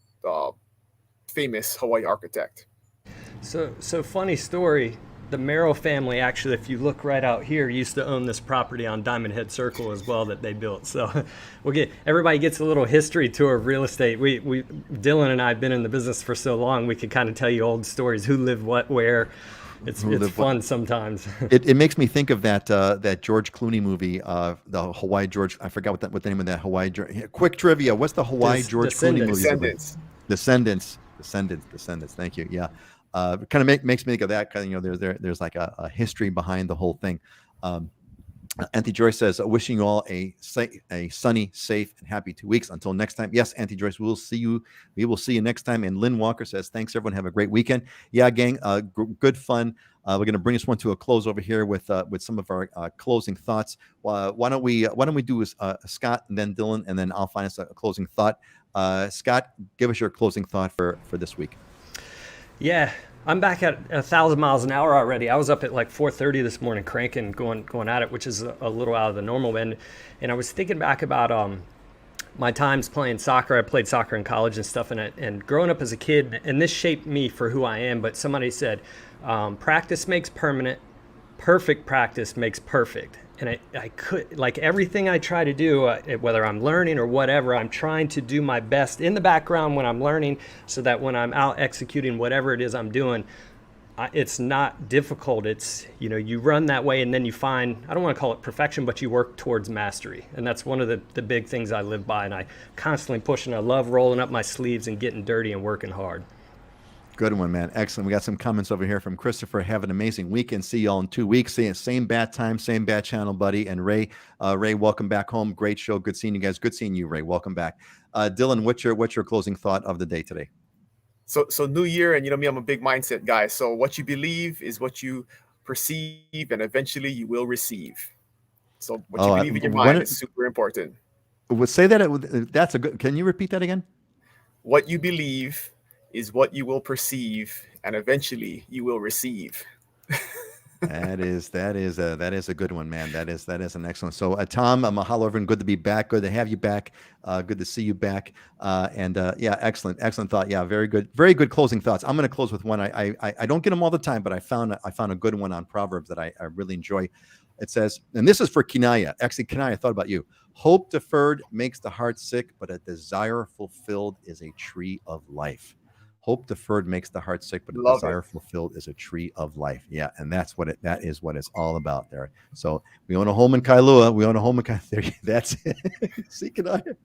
famous Hawaii architect. So funny story. The Merrill family, actually, if you look right out here, used to own this property on Diamond Head Circle as well that they built. So everybody gets a little history tour of real estate. We Dylan and I have been in the business for so long, we can kind of tell you old stories, who lived what, where. It's fun sometimes. It makes me think of that George Clooney movie, the Hawaii George. I forgot what the name of that Hawaii. Quick trivia: what's the Hawaii George Clooney movie? Descendants. Thank you. Yeah. Kind of makes me think of that. There's like a history behind the whole thing. Auntie Joyce says, wishing you all a sunny, safe, and happy 2 weeks. Until next time. Yes, Auntie Joyce, we will see you next time. And Lynn Walker says, thanks, everyone. Have a great weekend. Yeah, gang, good fun. We're going to bring this one to a close over here with some of our closing thoughts. Why don't we do Scott and then Dylan, and then I'll find us a closing thought. Scott, give us your closing thought for this week. Yeah, I'm back at 1,000 miles an hour already. I was up at like 4:30 this morning, cranking, going at it, which is a little out of the normal end. And I was thinking back about my times playing soccer. I played soccer in college and stuff, and growing up as a kid. And this shaped me for who I am. But somebody said, practice makes permanent. Perfect practice makes perfect. And I could, like, everything I try to do, whether I'm learning or whatever, I'm trying to do my best in the background when I'm learning, so that when I'm out executing whatever it is I'm doing, it's not difficult. It's, you run that way, and then you find, I don't want to call it perfection, but you work towards mastery. And that's one of the big things I live by, and I constantly push, and I love rolling up my sleeves and getting dirty and working hard. Good one, man. Excellent. We got some comments over here from Christopher. Have an amazing weekend. See y'all in 2 weeks. Same bat time, same bat channel, buddy. And Ray, welcome back home. Great show. Good seeing you guys. Good seeing you, Ray. Welcome back. Dylan, what's your closing thought of the day today? So new year, and me, I'm a big mindset guy. So what you believe is what you perceive, and eventually you will receive. So what you believe in your mind is super important. Would say that that's a good. Can you repeat that again? What you believe is what you will perceive, and eventually you will receive. That is a good one, man. That is an excellent. So, Tom, mahalo, everyone. Good to be back. Good to have you back. Good to see you back. Yeah, excellent thought. Yeah, very good closing thoughts. I'm going to close with one. I don't get them all the time, but I found a good one on Proverbs that I really enjoy. It says, and this is for Kinaya. Actually, Kinaya, I thought about you. Hope deferred makes the heart sick, but a desire fulfilled is a tree of life. Hope deferred makes the heart sick, but a Love desire it. fulfilled is a tree of life. Yeah, and that is what it's all about there. So we own a home in Kailua. We own a home in Kailua. That's it. See, Kinaya.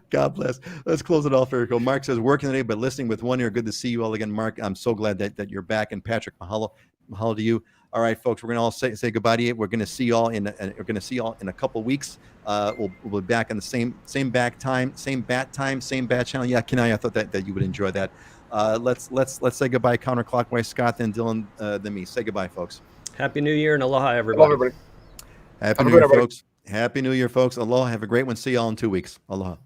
God bless. Let's close it off. Very cool. Mark says, working today, but listening with one ear. Good to see you all again, Mark. I'm so glad that you're back. And Patrick, mahalo to you. All right, folks, we're going to all say goodbye to you. We're going to see y'all in a couple weeks. We'll be back on the same bat time, same bat channel. Yeah, Kenai, I thought that you would enjoy that. Let's say goodbye counterclockwise. Scott, then Dylan, then me. Say goodbye, folks. Happy New Year and aloha, everybody. Love everybody. Happy New Year, folks. Happy New Year, folks. Aloha. Have a great one. See y'all in 2 weeks. Aloha.